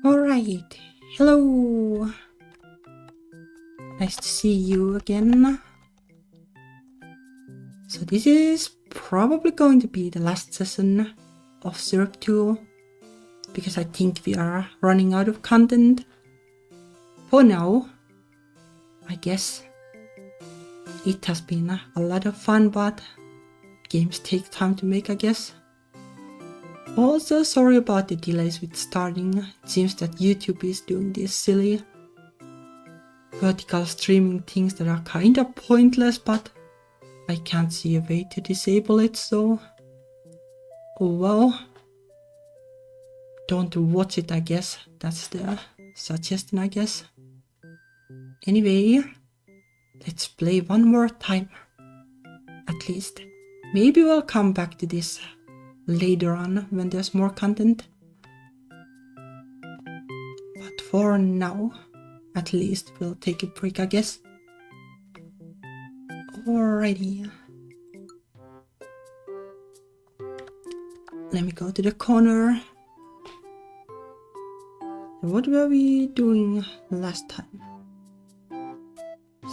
Alright, hello! Nice to see you again. So this is probably going to be the last session of Syrup 2, because I think we are running out of content. For now, I guess. It has been a lot of fun, but games take time to make, I guess. Also, sorry about the delays with starting. It seems that YouTube is doing these silly vertical streaming things that are kinda pointless, but I can't see a way to disable it, so oh well. Don't watch it, I guess. That's the suggestion, I guess. Anyway, let's play one more time. At least. Maybe we'll come back to this later on when there's more content. But for now, at least we'll take a break, I guess. Alrighty. Let me go to the corner. What were we doing last time?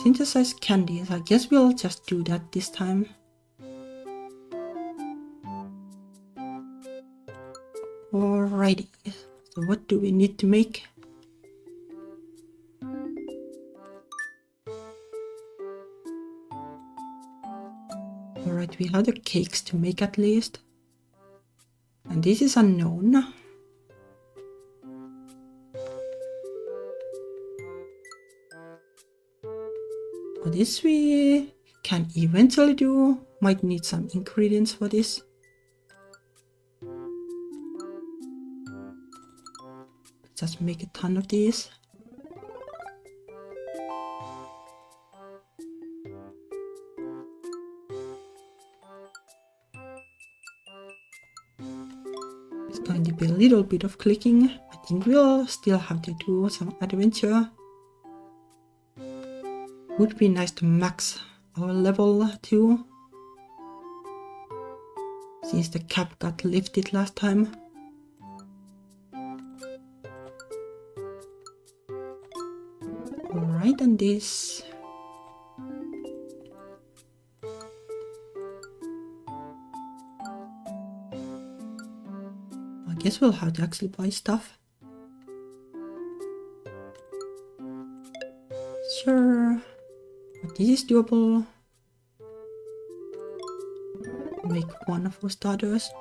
Synthesize candies. I guess we'll just do that this time. Alrighty. So what do we need to make? Alright, we have the cakes to make at least. And this is unknown. For this we can eventually do. Might need some ingredients for this. Just make a ton of these. It's going to be a little bit of clicking. I think we'll still have to do some adventure. Would be nice to max our level too, since the cap got lifted last time. Alright, and this. I guess we'll have to actually buy stuff. Sure. But this is doable. Make one of those starters.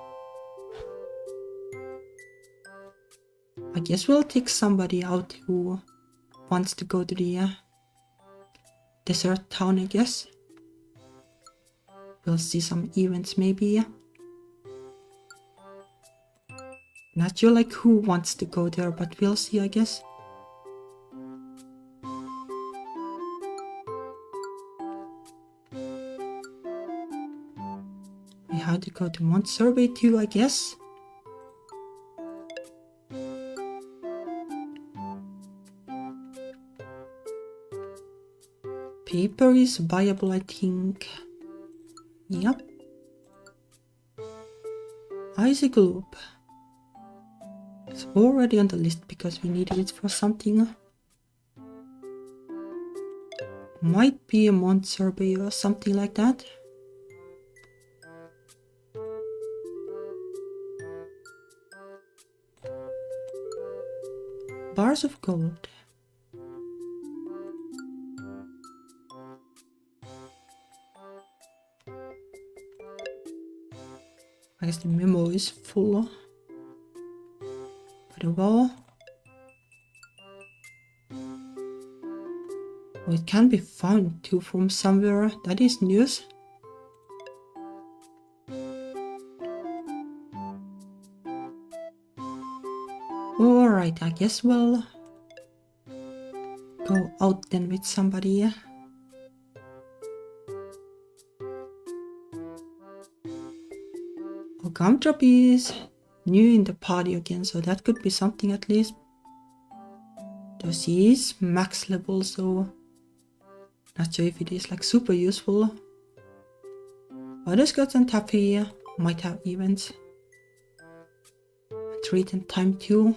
I guess we'll take somebody out who wants to go to the desert town, I guess. We'll see some events maybe. Not sure like who wants to go there, but we'll see, I guess. We have to go to Mount Survey too, I guess. Paper is viable, I think. Yep. Icy globe. It's already on the list because we needed it for something. Might be a Mount Survey or something like that. Bars of gold. I guess the memo is full. But well. Oh, it can be found too from somewhere. That is news. Alright, I guess we'll go out then with somebody. Oh, Gumdrop is new in the party again, so that could be something at least. Though she is max level, so not sure if it is like super useful. Butterscotch and Taffy might have events. Treat and time too.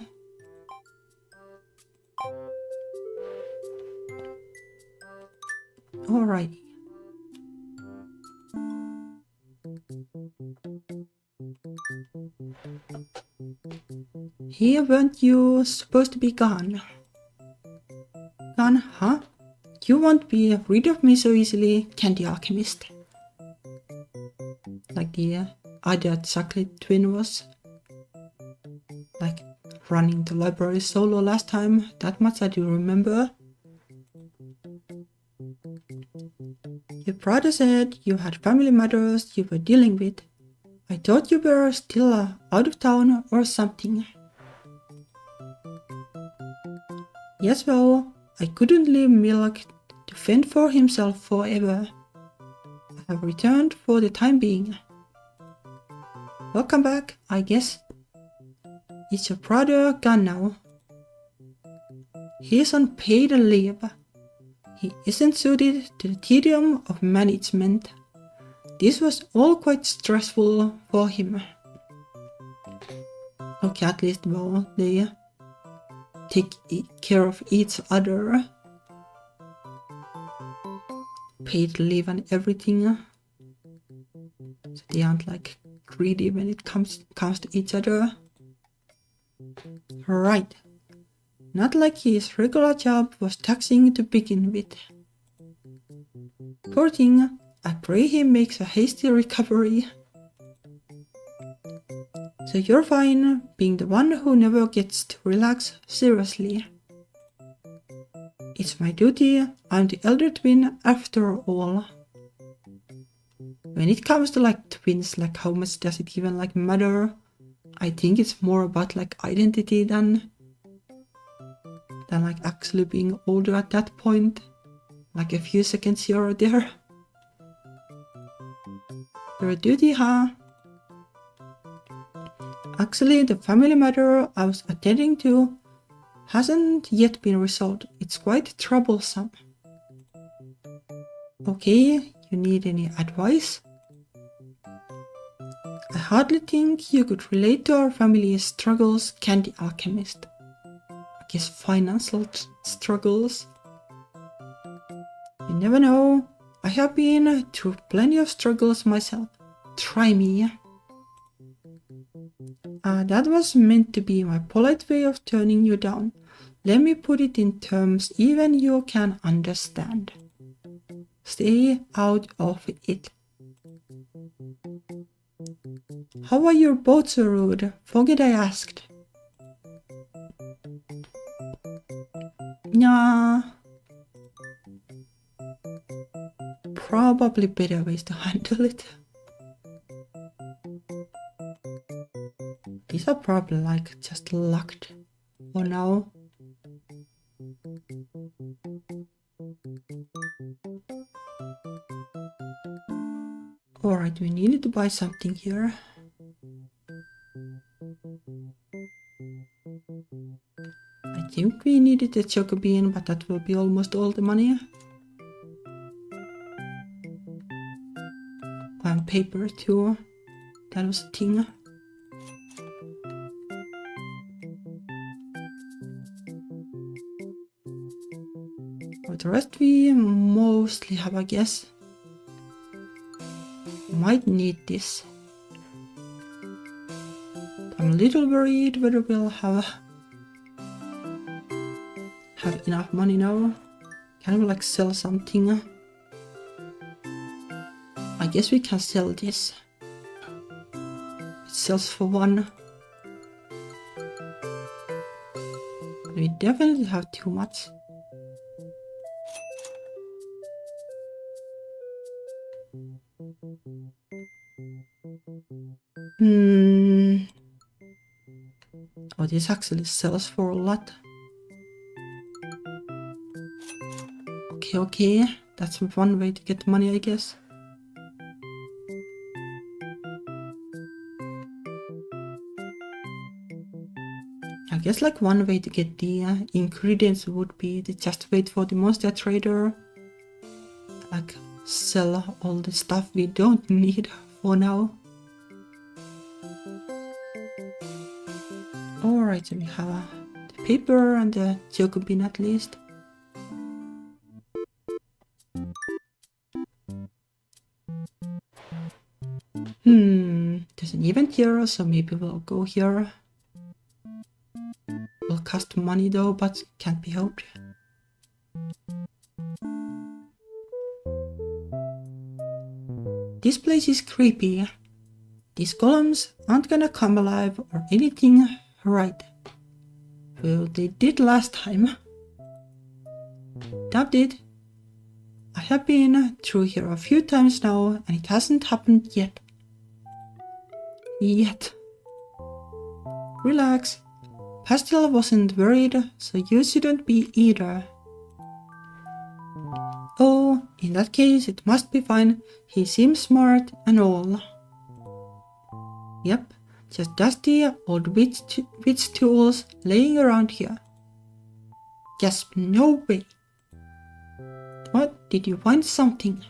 Alrighty. Here weren't you supposed to be gone? Gone, huh? You won't be rid of me so easily, can the alchemist? Like the other chocolate twin was. Like running the library solo last time, that much I do remember. Your brother said you had family matters you were dealing with. I thought you were still out of town or something. Yes, well, I couldn't leave Milk to fend for himself forever. I have returned for the time being. Welcome back, I guess. Is your brother gone now? He's on paid leave. He isn't suited to the tedium of management. This was all quite stressful for him. Okay, at least, well, they take care of each other. Paid leave and everything. So they aren't like greedy when it comes to each other. Right. Not like his regular job was taxing to begin with. Poor thing, I pray he makes a hasty recovery. So you're fine being the one who never gets to relax seriously. It's my duty, I'm the elder twin after all. When it comes to like twins, like how much does it even like matter? I think it's more about like identity than like actually being older at that point. Like a few seconds here or there. Your duty, huh? Actually, the family matter I was attending to hasn't yet been resolved. It's quite troublesome. Okay, you need any advice? I hardly think you could relate to our family's struggles, can the alchemist. I guess financial struggles. You never know. I have been through plenty of struggles myself. Try me. That was meant to be my polite way of turning you down. Let me put it in terms even you can understand. Stay out of it. How are your boats so rude? Forget I asked. Nah. Probably better ways to handle it. These are probably like just locked for now. Alright, we needed to buy something here. I think we needed a choco bean, but that will be almost all the money. And paper too. That was a thing. For the rest we mostly have, I guess. Might need this. I'm a little worried whether we'll have enough money now. Can we like sell something? I guess we can sell this. It sells for 1. But we definitely have too much. Oh, this actually sells for a lot. Okay, that's one way to get money, I guess. I guess like one way to get the ingredients would be to just wait for the monster trader. Like sell all the stuff we don't need for now. Alright, so we have the paper and the choco bean at least. There's an event here, so maybe we'll go here. Will cost money though, but can't be helped. This place is creepy. These golems aren't gonna come alive or anything, right? Well, they did last time. Doubt it. I have been through here a few times now and it hasn't happened yet. Relax. Pastel wasn't worried, so you shouldn't be either. Oh, in that case it must be fine. He seems smart and all. Yep, just dusty old witch tools laying around here. Gasp, no way. What, did you find something?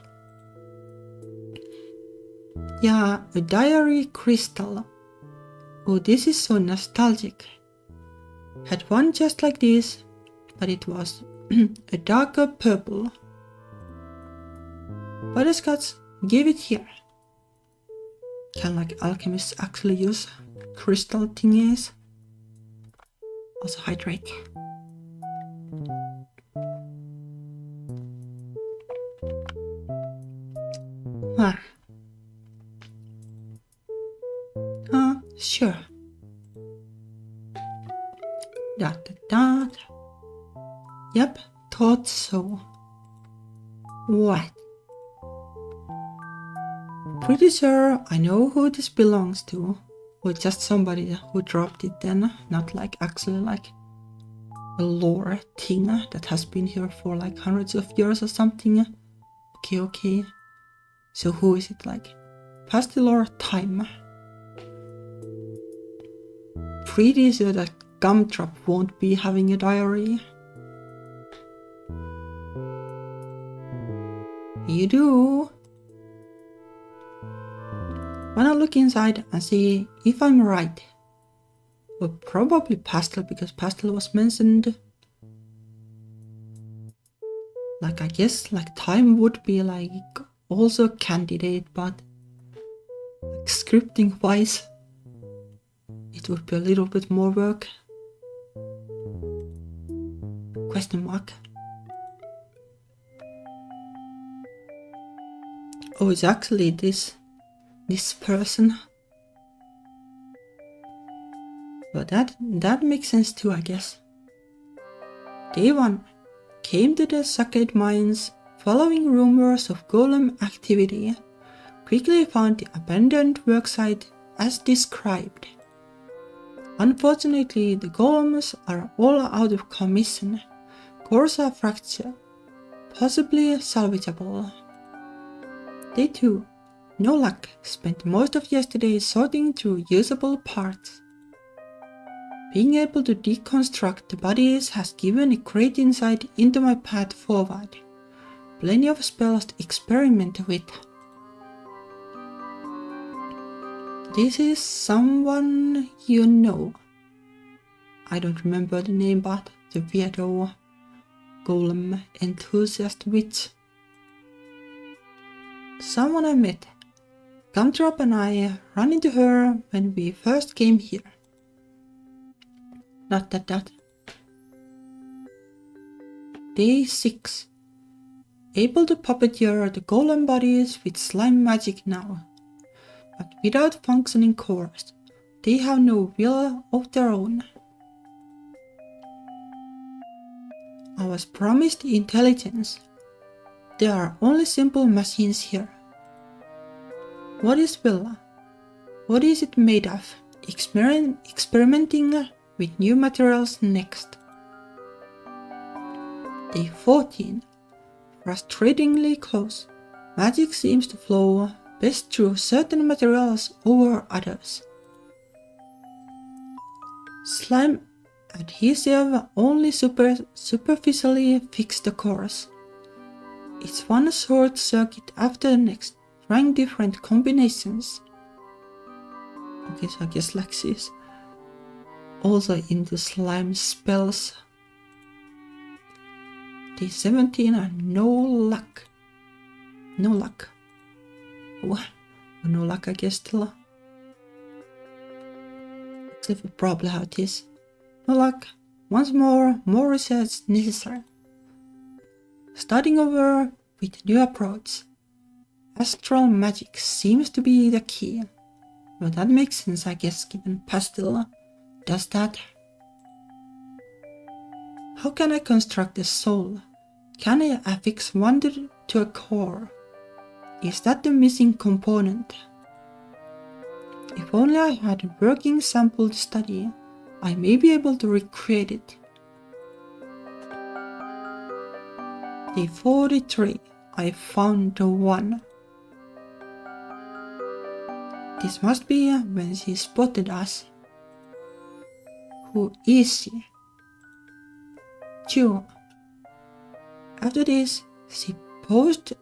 Yeah, a diary crystal. Oh, this is so nostalgic. Had one just like this, but it was a darker purple. Butterscotch, give it here. Can like alchemists actually use crystal thingies? Also hydrate. Sure. Dot. Yep, thought so. What? Pretty sure I know who this belongs to. Or just somebody who dropped it then, not like actually like a lore thing that has been here for like hundreds of years or something. Okay. So who is it like? Pastel or time? Pretty sure that Gumdrop won't be having a diary. You do. Wanna look inside and see if I'm right? Well, probably Pastel, because Pastel was mentioned. Like, I guess, like, time would be, like, also a candidate, but like, scripting-wise, it would be a little bit more work. Question mark. Oh, it's actually this person. But that makes sense too, I guess. Day 1. Came to the Succate mines following rumors of golem activity. Quickly found the abandoned worksite as described. Unfortunately, the golems are all out of commission. Cores are fractured, possibly salvageable. Day 2. No luck. Spent most of yesterday sorting through usable parts. Being able to deconstruct the bodies has given a great insight into my path forward. Plenty of spells to experiment with. This is someone you know. I don't remember the name, but the weirdo golem enthusiast witch. Someone I met. Gumdrop and I ran into her when we first came here. That. Day 6. Able to puppeteer the golem bodies with slime magic now. But without functioning cores, they have no will of their own. I was promised intelligence. There are only simple machines here. What is will? What is it made of? Experimenting with new materials next. Day 14. Frustratingly close. Magic seems to flow best through certain materials over others. Slime adhesive only superficially fix the cores. It's one short circuit after the next, trying different combinations. Okay, so I guess Lexi is also into slime spells. Day 17 and no luck. No luck. Oh, no luck I guess still. Except for probably how it is. No luck. Once more research necessary. Starting over with a new approach. Astral magic seems to be the key. But that makes sense I guess given Pastel does that. How can I construct a soul? Can I affix wonder to a core? Is that the missing component? If only I had a working sample to study, I may be able to recreate it. Day 43, I found the one. This must be when she spotted us. Who is she? Chu. After this, she posed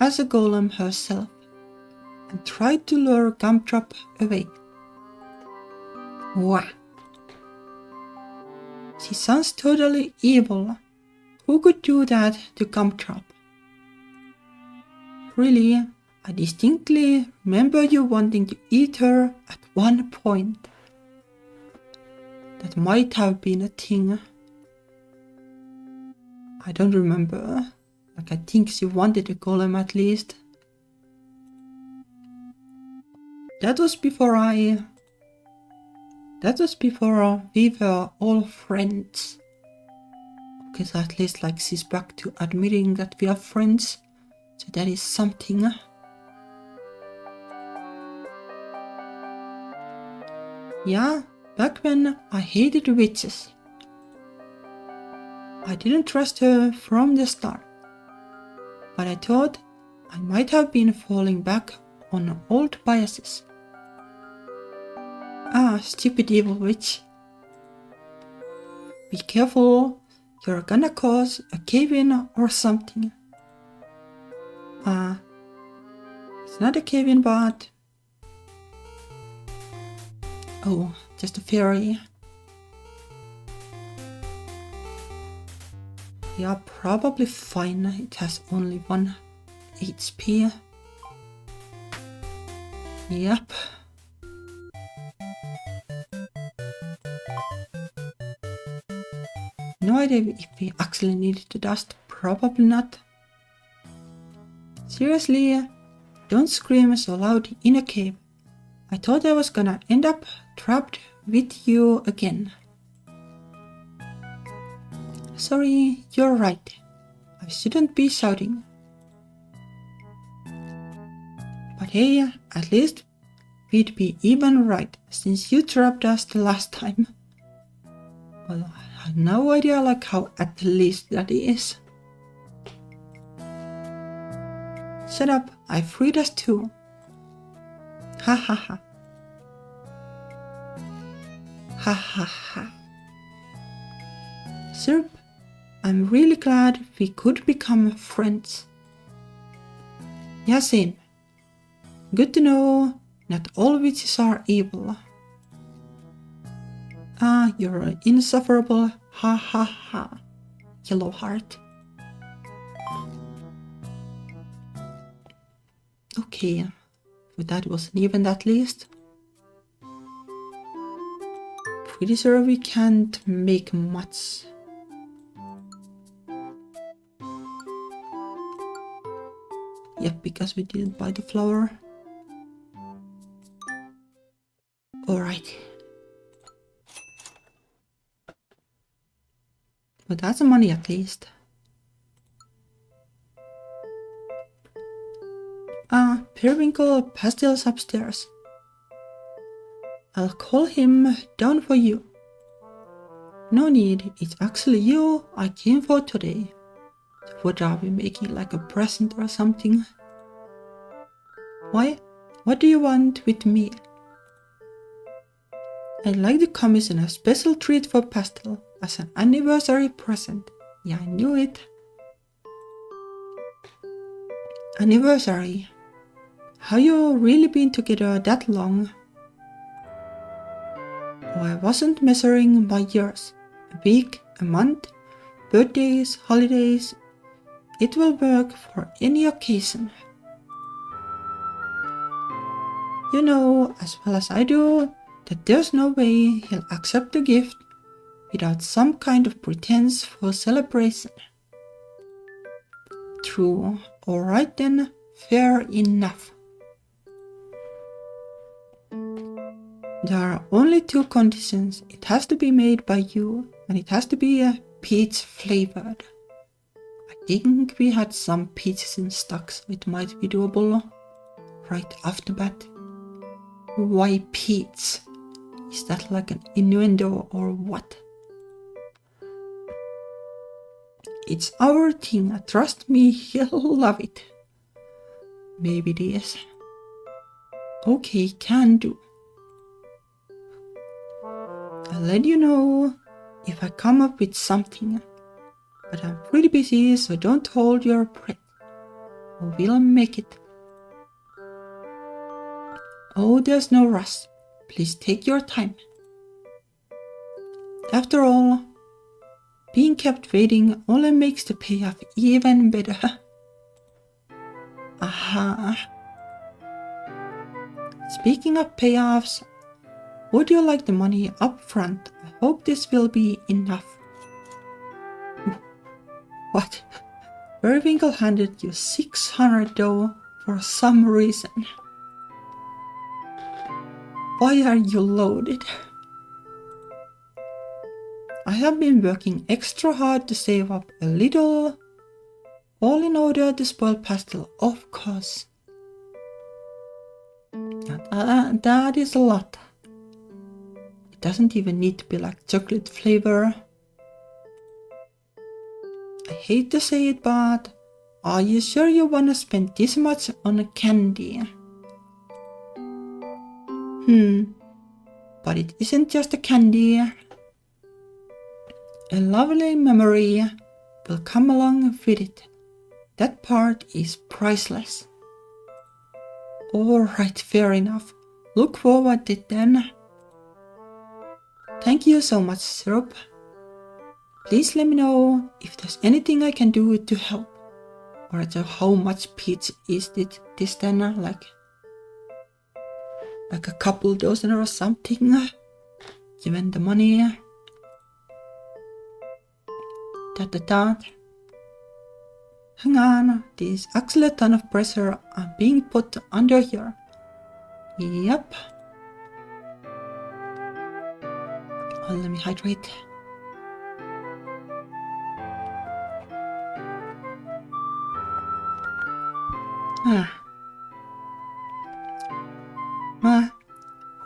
as a golem herself and tried to lure Gumdrop away. Wah! She sounds totally evil. Who could do that to Gumdrop? Really, I distinctly remember you wanting to eat her at one point. That might have been a thing. I don't remember. Like I think she wanted a golem at least. That was before we were all friends. Okay, so at least like she's back to admitting that we are friends. So that is something. Yeah, back when I hated witches. I didn't trust her from the start. But I thought I might have been falling back on old biases. Ah, stupid evil witch. Be careful, you're gonna cause a cave-in or something. It's not a cave-in, but... Oh, just a fairy. Yeah, probably fine. It has only 1 HP. Yep. No idea if we actually needed the dust. Probably not. Seriously, don't scream so loud in a cave. I thought I was gonna end up trapped with you again. Sorry, you're right. I shouldn't be shouting. But hey, at least we'd be even right, since you trapped us the last time. Well, I have no idea like how at least that is. Shut up, I freed us too. Ha ha ha. Ha ha ha. Syrup, I'm really glad we could become friends. Yeah, same. Good to know not all witches are evil. Ah, you're insufferable. Ha ha ha. Yellow heart. Okay, but that was an event at least. Pretty sure we can't make much. Yep, because we didn't buy the flower. Alright. But that's some money at least. Periwinkle Pastel's upstairs. I'll call him down for you. No need, it's actually you I came for today. What are we making, like a present or something? Why? What do you want with me? I'd like to commission a special treat for Pastel as an anniversary present. Yeah, I knew it. anniversary. Have you really been together that long? Oh, I wasn't measuring my years. A week, a month, birthdays, holidays. It will work for any occasion. You know as well as I do that there's no way he'll accept the gift without some kind of pretense for celebration. True. Alright then, fair enough. There are only two conditions. It has to be made by you and it has to be peach flavored. I think we had some peaches in stock, so it might be doable right off the bat. Why peach? Is that like an innuendo or what? It's our thing, trust me, he'll love it. Maybe it is. Okay, can do. I'll let you know if I come up with something. But I'm pretty busy, so don't hold your breath. We'll make it. Oh, there's no rush. Please take your time. After all, being kept waiting only makes the payoff even better. Aha. Speaking of payoffs, would you like the money up front? I hope this will be enough. What? Periwinkle handed you 600 though for some reason. Why are you loaded? I have been working extra hard to save up a little, all in order to spoil pastel, of course. That is a lot. It doesn't even need to be like chocolate flavor. I hate to say it, but are you sure you wanna spend this much on a candy? But it isn't just a candy. A lovely memory will come along with it. That part is priceless. Alright, fair enough. Look forward to it then. Thank you so much, Syrup. Please let me know if there's anything I can do to help. Or how much peach is this then? Like a couple dozen or something. Given the money. Hang on, there's actually a ton of pressure being put under here. Yep. Oh, let me hydrate.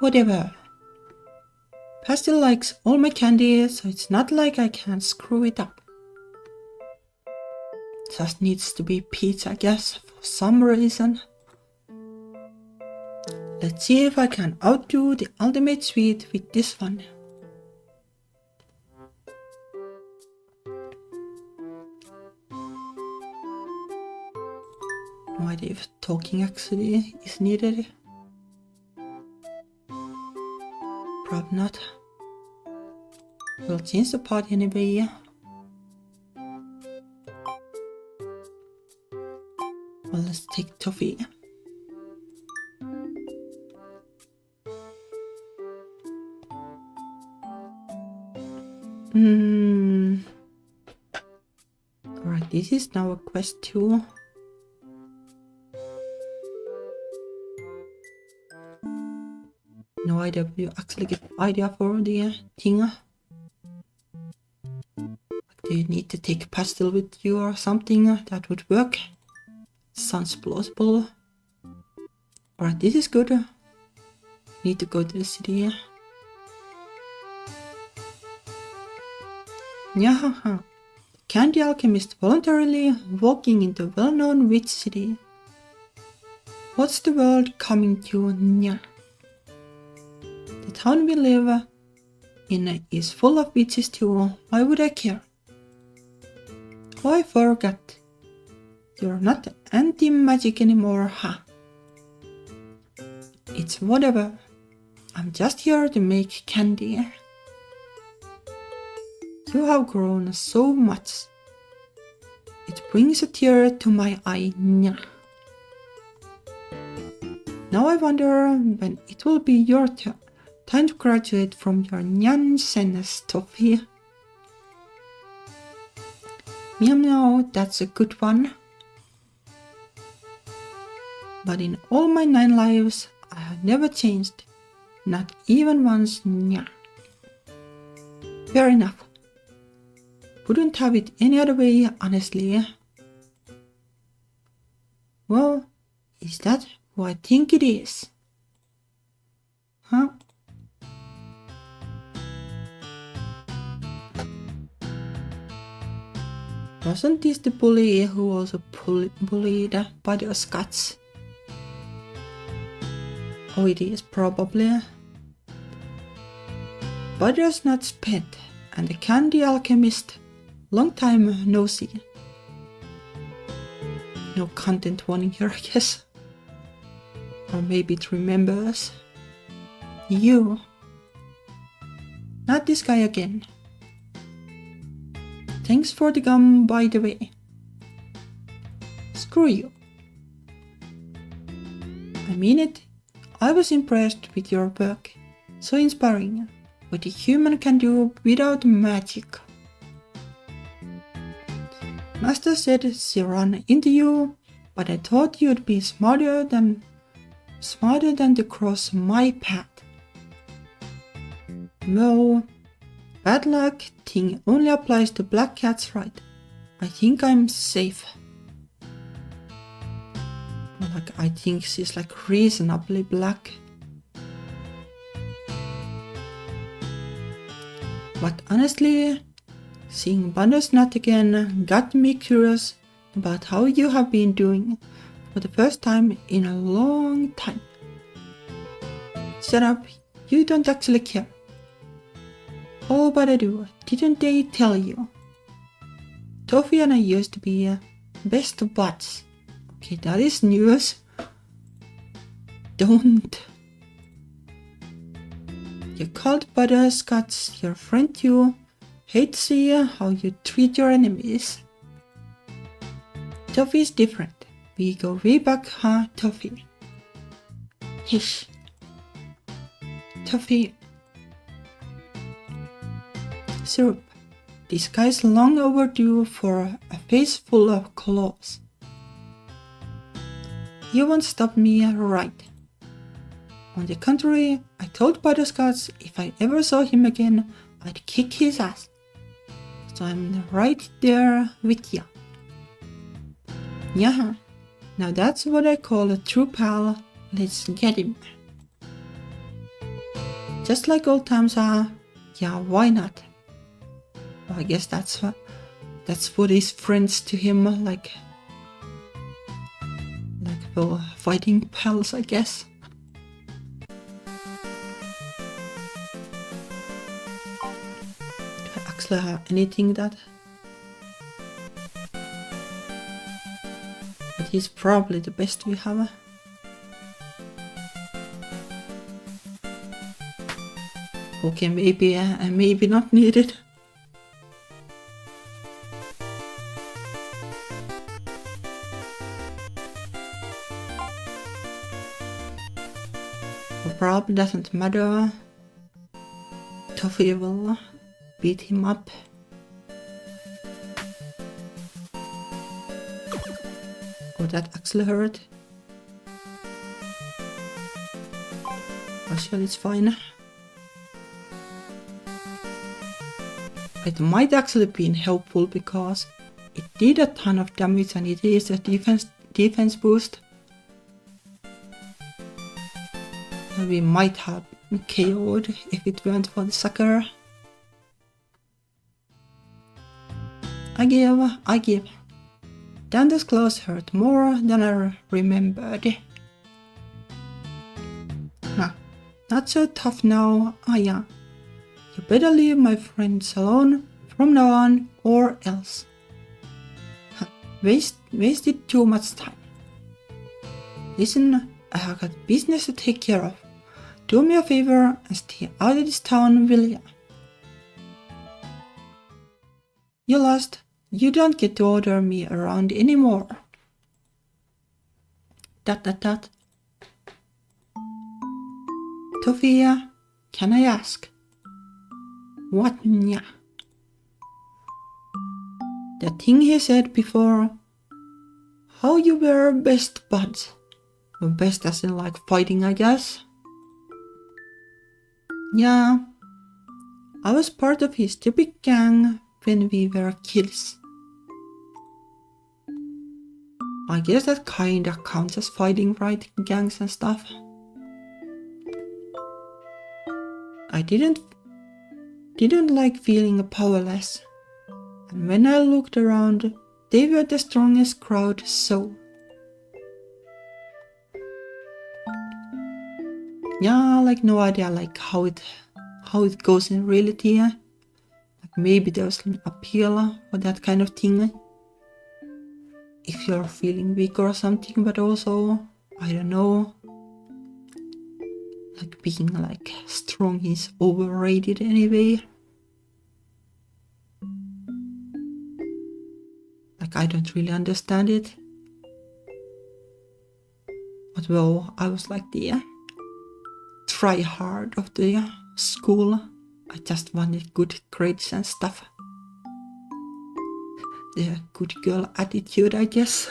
Whatever. Pastel likes all my candy, so it's not like I can screw it up. Just needs to be peach, I guess, for some reason. Let's see if I can outdo the ultimate sweet with this one. No idea if talking actually is needed. Probably not. We'll change the party anyway. Well, let's take toffee. Alright, this is now a quest 2. No idea if you actually get the idea for the thing. Do you need to take pastel with you or something that would work? Sounds plausible. Alright, this is good. Need to go to the city. Nyahaha. Candy alchemist voluntarily walking into well-known witch city. What's the world coming to? Nya. The town we live in is full of witches too. Why would I care? Oh, I forgot. You're not anti-magic anymore, huh? It's whatever. I'm just here to make candy. You have grown so much. It brings a tear to my eye. Now I wonder when it will be your turn. Time to graduate from your nonsense, Toffee. Meow meow, that's a good one. But in all my 9 lives, I have never changed. Not even once. Nya. Fair enough. Wouldn't have it any other way, honestly. Well, is that who I think it is? Huh? Wasn't this the bully who also bullied by the Scots? Oh, it is probably. Butter's not spent, and the candy alchemist. Long time no see. No content warning here, I guess. Or maybe it remembers. You. Not this guy again. Thanks for the gum, by the way. Screw you. I mean it. I was impressed with your work. So inspiring. What a human can do without magic. Master said she ran into you, but I thought you'd be smarter than to cross my path. Well, bad luck thing only applies to black cats, right? I think I'm safe. Like, I think she's like reasonably black. But honestly, seeing Bandersnatch again got me curious about how you have been doing for the first time in a long time. Shut up, you don't actually care. Oh, but I do. Didn't they tell you? Toffee and I used to be best buds. Okay, that is news. Don't. You called Butterscotch your friend too. Hate to see how you treat your enemies. Toffee is different. We go way back, huh, Toffee? Hish. Toffee. Syrup. This guy's long overdue for a face full of claws. You won't stop me, right? On the contrary, I told Butterscotch if I ever saw him again, I'd kick his ass. So I'm right there with ya. Yeah, now that's what I call a true pal. Let's get him. Just like old times are, yeah, why not? Well, I guess that's what is friends to him, like well, fighting pals, I guess. Do I actually have anything that? But he's probably the best we have. Okay, maybe not needed. Probably doesn't matter. Toffee will beat him up. Oh, that actually hurt. Actually, it's fine. It might actually be helpful because it did a ton of damage and it is a defense boost. We might have KO'd if it weren't for the sucker. I give. Dander's claws hurt more than I remembered. Nah, not so tough now, are ya? You better leave my friends alone from now on or else. Wasted too much time. Listen, I have got business to take care of. Do me a favor and stay out of this town, will ya? You lost. You don't get to order me around anymore. Dot. Sofia, can I ask? What nya? The thing he said before, how you were best buds. Well, best as in like fighting, I guess. Yeah, I was part of his stupid gang when we were kids. I guess that kinda counts as fighting, right? Gangs and stuff. I didn't like feeling powerless. And when I looked around, they were the strongest crowd, so. Yeah, like no idea like how it goes in reality. Like maybe there's an appeal or that kind of thing. If you're feeling weak or something, but also, I don't know. Like being like strong is overrated anyway. Like I don't really understand it. But well, I was like the try hard of the school. I just wanted good grades and stuff. The good girl attitude, I guess.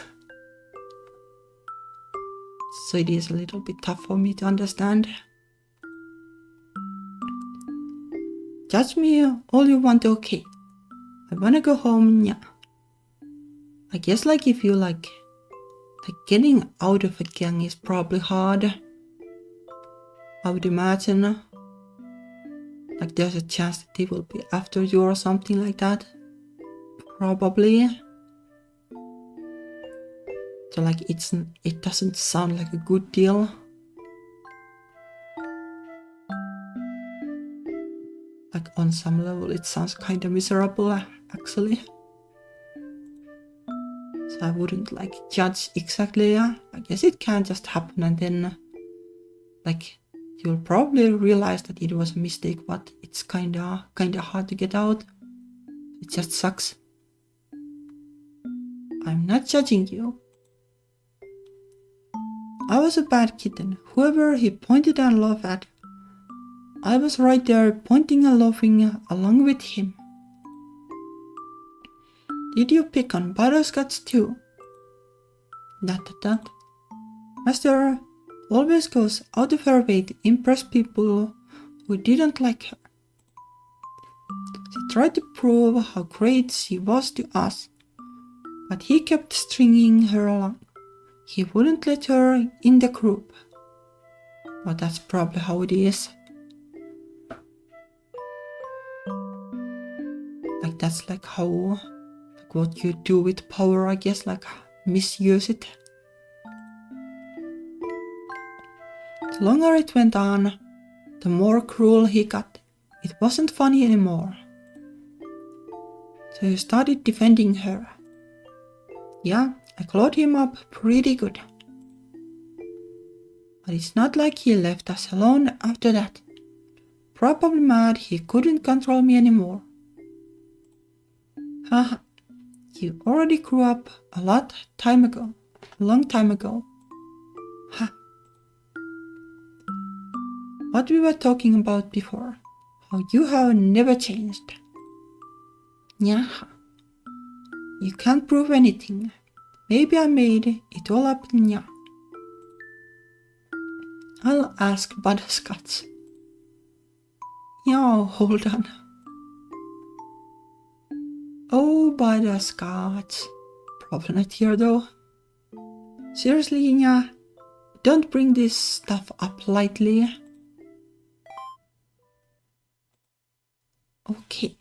So it is a little bit tough for me to understand. Judge me all you want, okay. I wanna go home, yeah. I guess like if you like getting out of a gang is probably hard. I would imagine. Like there's a chance that they will be after you or something like that. Probably. So like it doesn't sound like a good deal. Like on some level it sounds kind of miserable actually. So I wouldn't like judge exactly. I guess it can just happen and then like you'll probably realize that it was a mistake, but it's kinda hard to get out. It just sucks. I'm not judging you. I was a bad kitten. Whoever he pointed and laughed at, I was right there pointing and laughing along with him. Did you pick on butterscotch too? That. Master always goes out of her way to impress people who didn't like her. She tried to prove how great she was to us, but he kept stringing her along. He wouldn't let her in the group. But that's probably how it is. Like that's like how, like what you do with power, I guess, like misuse it. The longer it went on, the more cruel he got. It wasn't funny anymore. So he started defending her. Yeah, I clawed him up pretty good. But it's not like he left us alone after that. Probably mad he couldn't control me anymore. Haha, you already grew up a long time ago. Ha. What we were talking about before, how you have never changed. Yeah. You can't prove anything. Maybe I made it all up, yeah. I'll ask Butterscotch. Yeah, hold on. Oh, Butterscotch. Probably not here though. Seriously, yeah. Don't bring this stuff up lightly. Okay.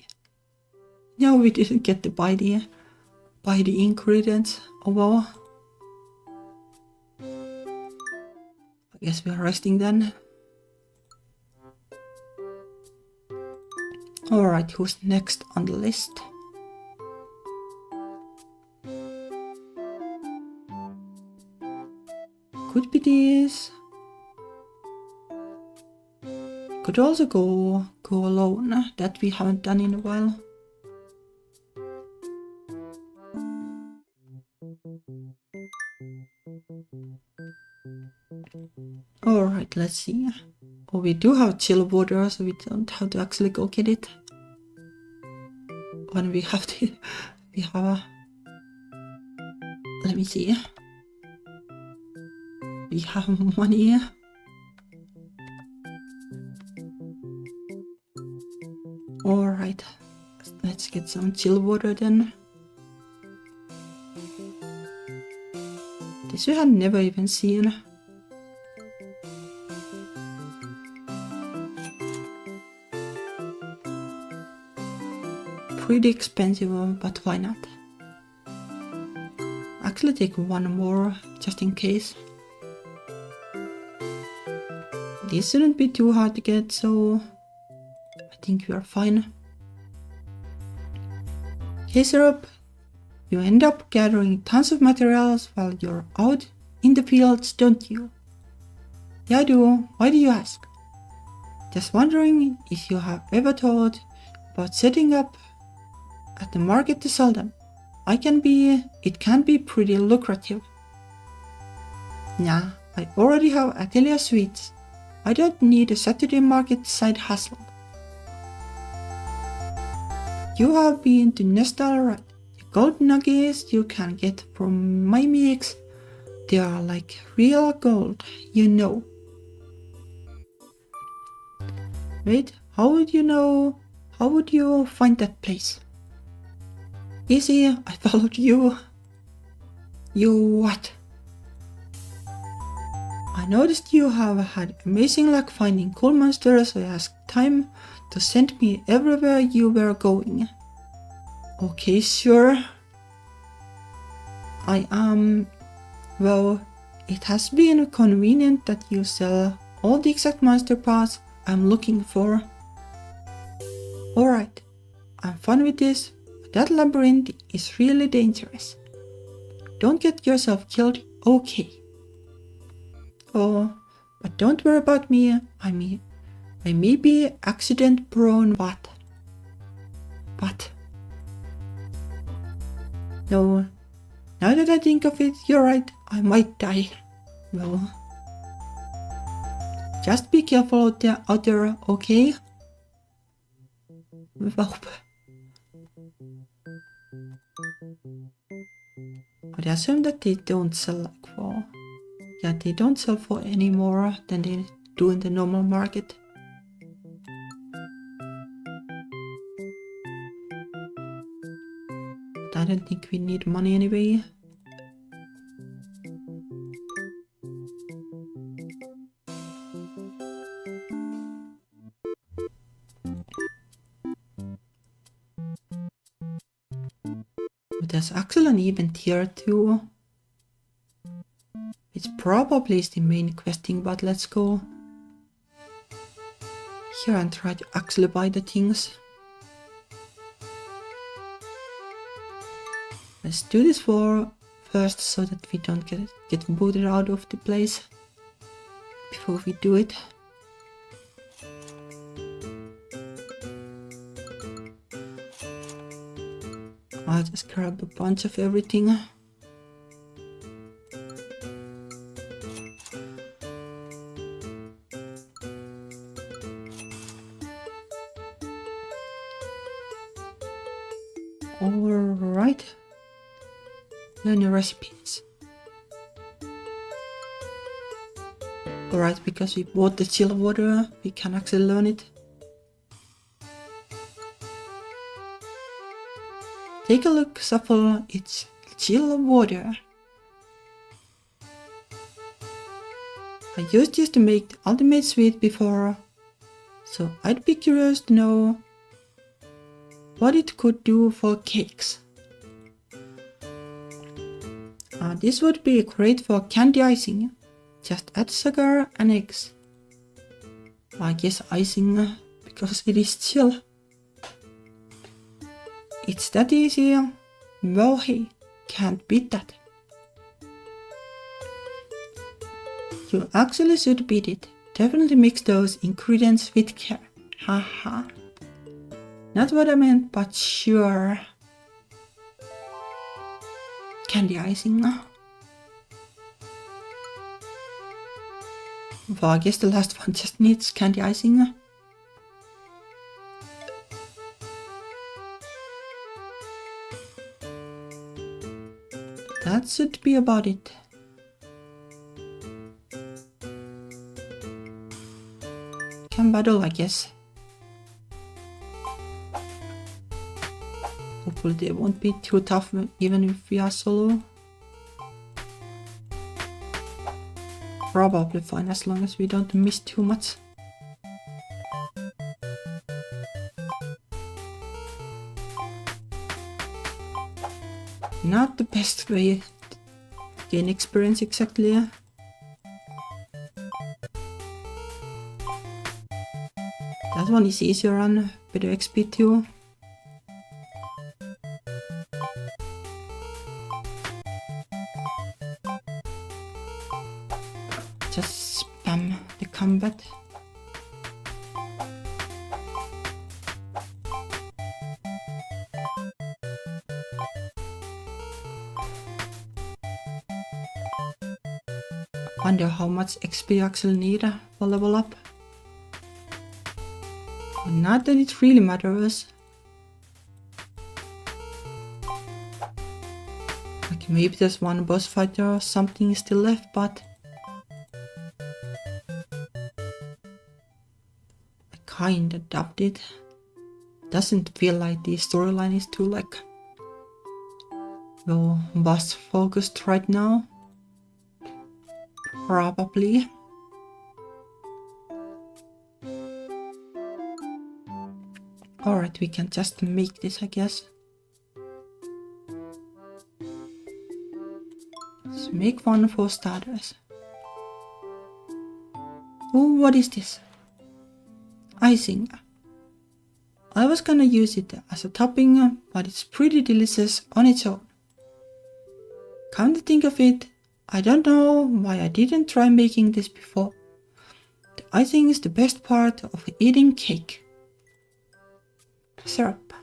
No, we didn't get to buy the ingredients. Oh well. I guess we are resting then. Alright, who's next on the list? could be this. Could also go alone, that we haven't done in a while. Alright, let's see. Oh, we do have chill water, so we don't have to actually go get it. When we have to, we have a, let me see. We have money. Alright, let's get some chill water then. This we have never even seen. Pretty expensive, but why not? Actually take one more, just in case. This shouldn't be too hard to get, so I think we are fine. Hey syrup, you end up gathering tons of materials while you're out in the fields, don't you? Yeah, I do. Why do you ask? Just wondering if you have ever thought about setting up at the market to sell them. It can be pretty lucrative. Nah, I already have Atelier sweets. I don't need a Saturday market side hustle. You have been to Nestal, right? The gold nuggets you can get from my mix, they are like real gold, you know. Wait, how would you know? How would you find that place? Easy, I followed you. You what? I noticed you have had amazing luck finding cool monsters, so I asked Time to send me everywhere you were going. Okay, sure. Well, it has been convenient that you sell all the exact monster parts I'm looking for. Alright, I'm fine with this. That labyrinth is really dangerous. Don't get yourself killed, okay? Oh, but don't worry about me. I may be accident prone, but... No, now that I think of it, you're right, I might die. Well... Just be careful out there, okay? Well... But I assume that they don't sell like for... Yeah, they don't sell for any more than they do in the normal market. But I don't think we need money anyway. But there's actually an event here too. It probably is the main questing, but let's go here and try to actually buy the things. Let's do this first so that we don't get booted out of the place before we do it. I'll just grab a bunch of everything. Alright. Learn your recipes. Alright, because we bought the chill water, we can actually learn it. Take a look, Shuffle, it's chill water. I used this to make the ultimate sweet before, so I'd be curious to know what it could do for cakes. This would be great for candy icing. Just add sugar and eggs. I guess icing because it is chill. It's that easy. Well, hey, can't beat that. You actually should beat it. Definitely mix those ingredients with care. Haha. Not what I meant, but sure. Candy icing. Well, I guess the last one just needs candy icing. That should be about it. Can battle, I guess. Hopefully they won't be too tough even if we are solo. Probably fine as long as we don't miss too much. Not the best way to gain experience exactly. That one is easier and better XP too. Just spam the combat. Wonder how much XP I actually need for level up. Not that it really matters. Like maybe there's one boss fight or something still left, but I kinda doubt it. Doesn't feel like the storyline is too like boss focused right now. Probably. Alright, we can just make this, I guess. Let's make one for starters. Oh, what is this? Icing. I was gonna use it as a topping, but it's pretty delicious on its own. Come to think of it, I don't know why I didn't try making this before. The icing is the best part of eating cake. Syrup.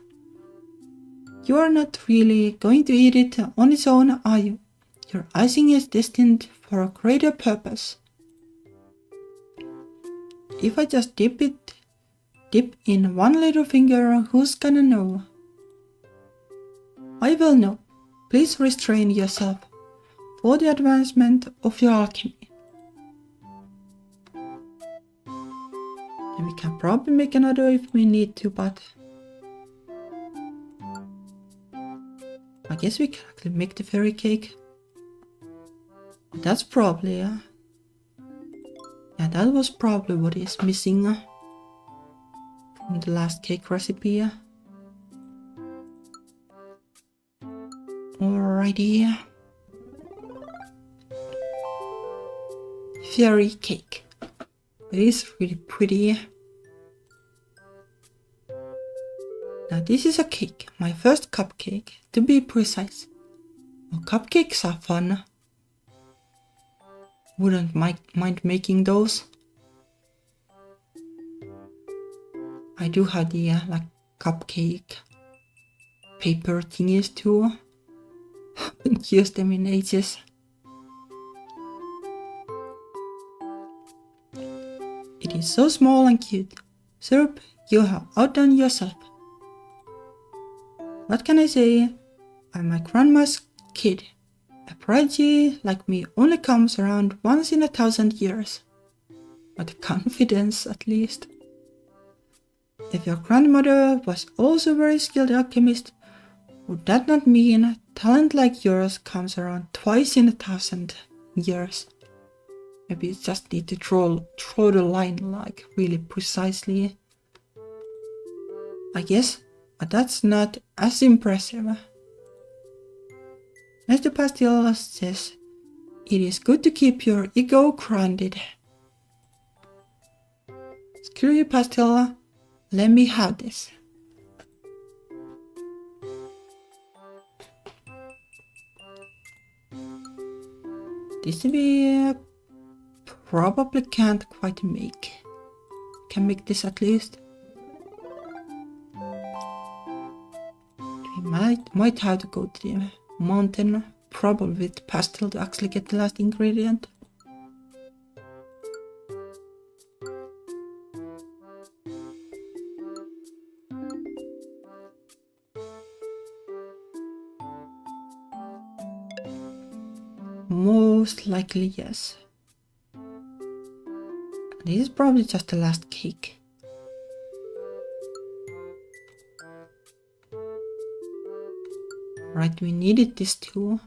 You are not really going to eat it on its own, are you? Your icing is destined for a greater purpose. If I just dip in one little finger, who's gonna know? I will know. Please restrain yourself for the advancement of your alchemy. And we can probably make another if we need to, but I guess we can actually make the fairy cake. That's probably, yeah, that was probably what is missing from the last cake recipe. Alrighty. Fairy cake. It is really pretty. Now this is a cake, my first cupcake, to be precise. Well, cupcakes are fun. Wouldn't mind making those. I do have the like cupcake paper thingies too. Haven't used them in ages. It is so small and cute. Syrup, you have outdone yourself. What can I say? I'm my grandma's kid. A prodigy like me only comes around once in 1,000 years. With confidence, at least. If your grandmother was also a very skilled alchemist, would that not mean talent like yours comes around twice in 1,000 years? Maybe you just need to draw the line like really precisely. I guess, but that's not as impressive. Mr. Pastel says, it is good to keep your ego grounded. Screw you, Pastel. Let me have this. This will be probably can't quite make. Can make this at least. We might have to go to the mountain, probably with pastel to actually get the last ingredient. Most likely yes. This is probably just the last cake. Right, we needed this too.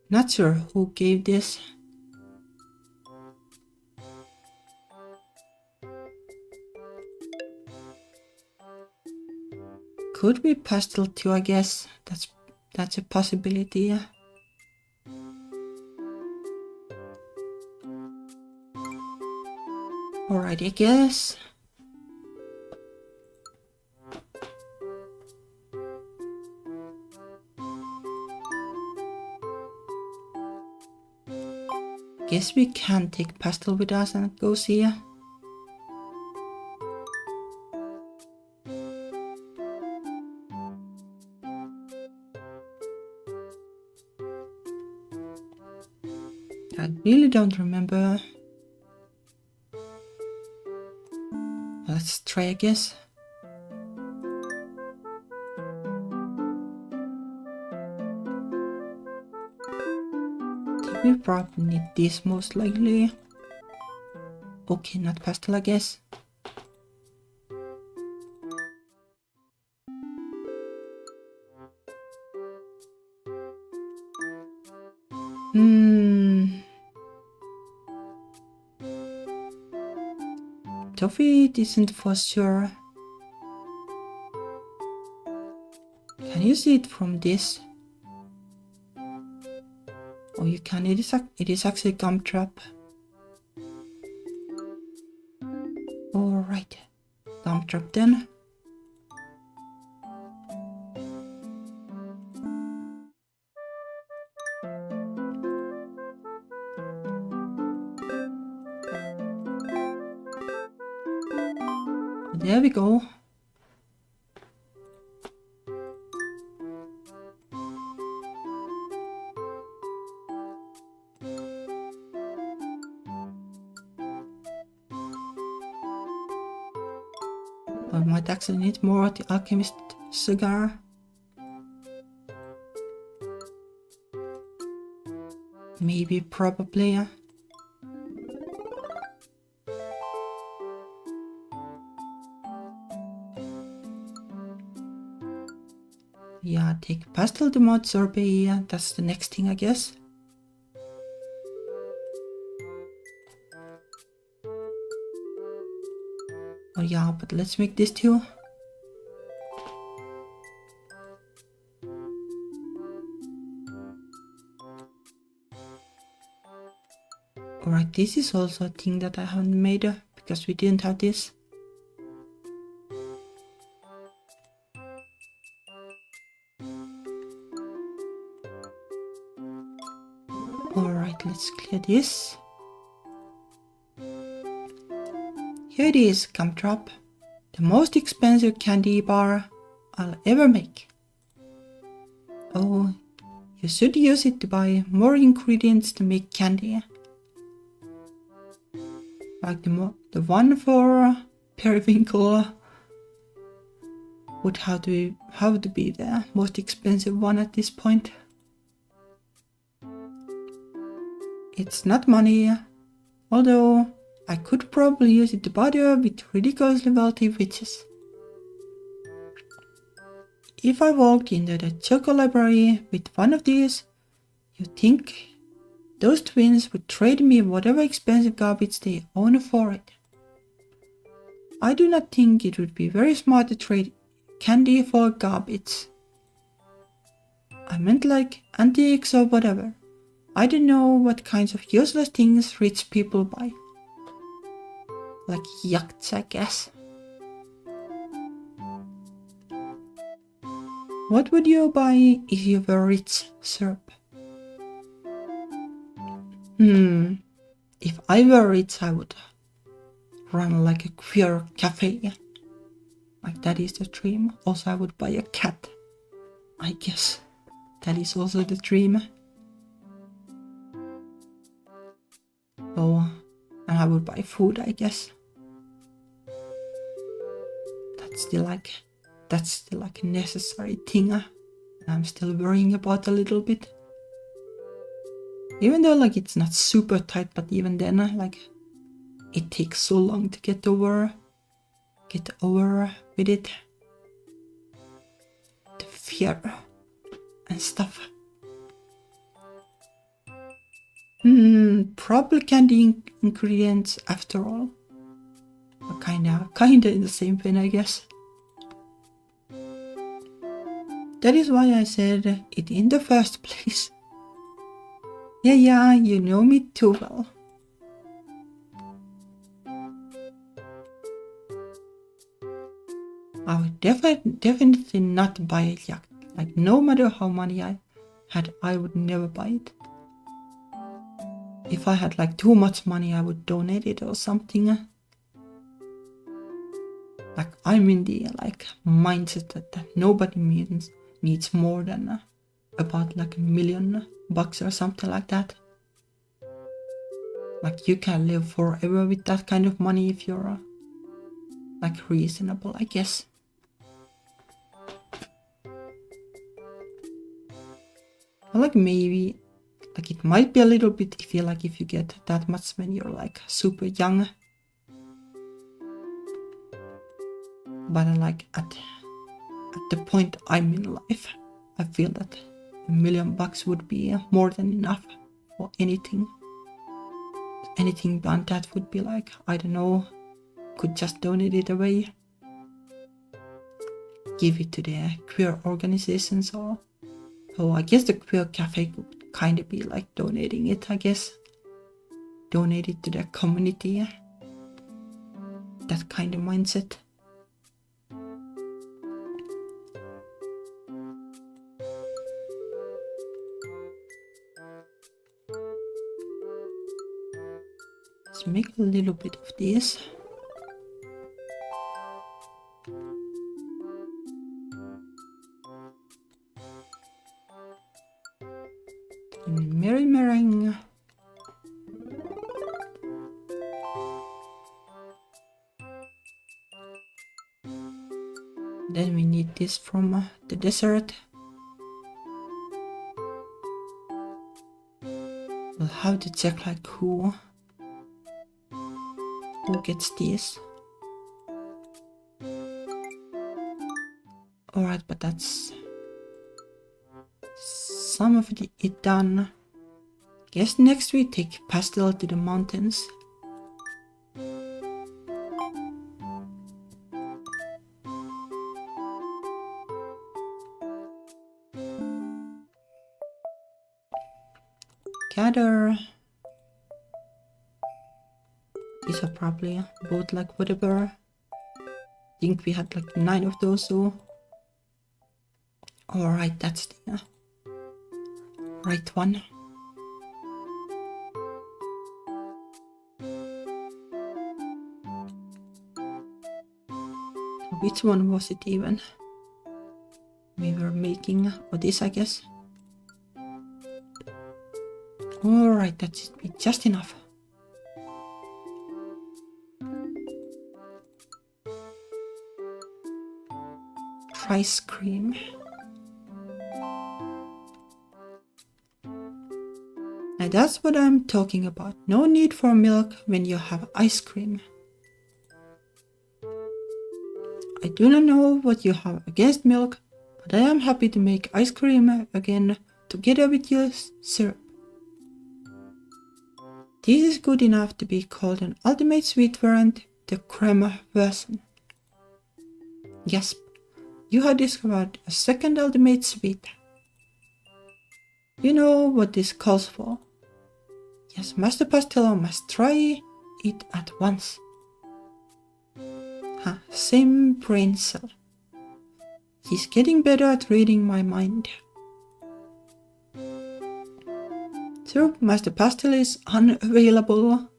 Not sure who gave this. Could be pastel too, I guess. That's a possibility. Alright, I guess. Guess we can take pastel with us and go see. I really don't remember. Let's try, I guess. We probably need this most likely. Okay, not pastel, I guess. Toffee isn't for sure. Can you see it from this? Oh, you can. It is actually gumdrop. Alright. Gumdrop then. There we go. I might actually need more of the alchemist cigar. Maybe, probably. Yeah, take pastel de mode sorbet. That's the next thing, I guess. Oh yeah, but let's make this too. Alright, this is also a thing that I haven't made because we didn't have this. Alright, let's clear this. Here it is, gumdrop. The most expensive candy bar I'll ever make. Oh, you should use it to buy more ingredients to make candy. Like the one for periwinkle would have to be the most expensive one at this point. It's not money, although I could probably use it to bother with ridiculously wealthy witches. If I walked into the Choco Library with one of these, you'd think those twins would trade me whatever expensive garbage they own for it. I do not think it would be very smart to trade candy for garbage. I meant like antiques or whatever. I don't know what kinds of useless things rich people buy. Like yachts, I guess. What would you buy if you were rich, Syrup? If I were rich, I would run like a queer cafe. Like that is the dream. Also, I would buy a cat. I guess that is also the dream. Oh, and I would buy food, I guess. That's still like a necessary thing. I'm still worrying about a little bit. Even though like it's not super tight, but even then like it takes so long to get over with it. The fear and stuff. Probably candy ingredients after all. But kinda in the same vein, I guess. That is why I said it in the first place. Yeah, you know me too well. I would definitely not buy a yacht. Like no matter how money I had, I would never buy it. If I had like too much money, I would donate it or something. Like I'm in the like mindset that nobody needs more than about like $1 million or something like that. Like you can live forever with that kind of money if you're like reasonable, I guess. Or like maybe like it might be a little bit iffy like if you get that much when you're like super young. But like at the point I'm in life, I feel that $1 million would be more than enough for anything. Anything beyond that would be like, I don't know, could just donate it away. Give it to the queer organizations or I guess the queer cafe could kind of be like donating it, I guess. Donate it to the community. That kind of mindset. Let's make a little bit of this. Meringue. Then we need this from the dessert. We'll have to check like who gets this. Alright, but that's some of it done. Guess next we take pastel to the mountains. Gather. These are probably both like whatever. I think we had like 9 of those, so. Alright, that's the right one. Which one was it even? We were making, this I guess. Alright, that should be just enough. Ice cream. Now that's what I'm talking about. No need for milk when you have ice cream. I do not know what you have against milk, but I am happy to make ice cream again together with your syrup. This is good enough to be called an ultimate sweet variant, the crema version. Yes, you have discovered a second ultimate sweet. You know what this calls for. Yes, Master Pastello must try it at once. Same brain cell. He's getting better at reading my mind. So Syrup Master Pastel is unavailable.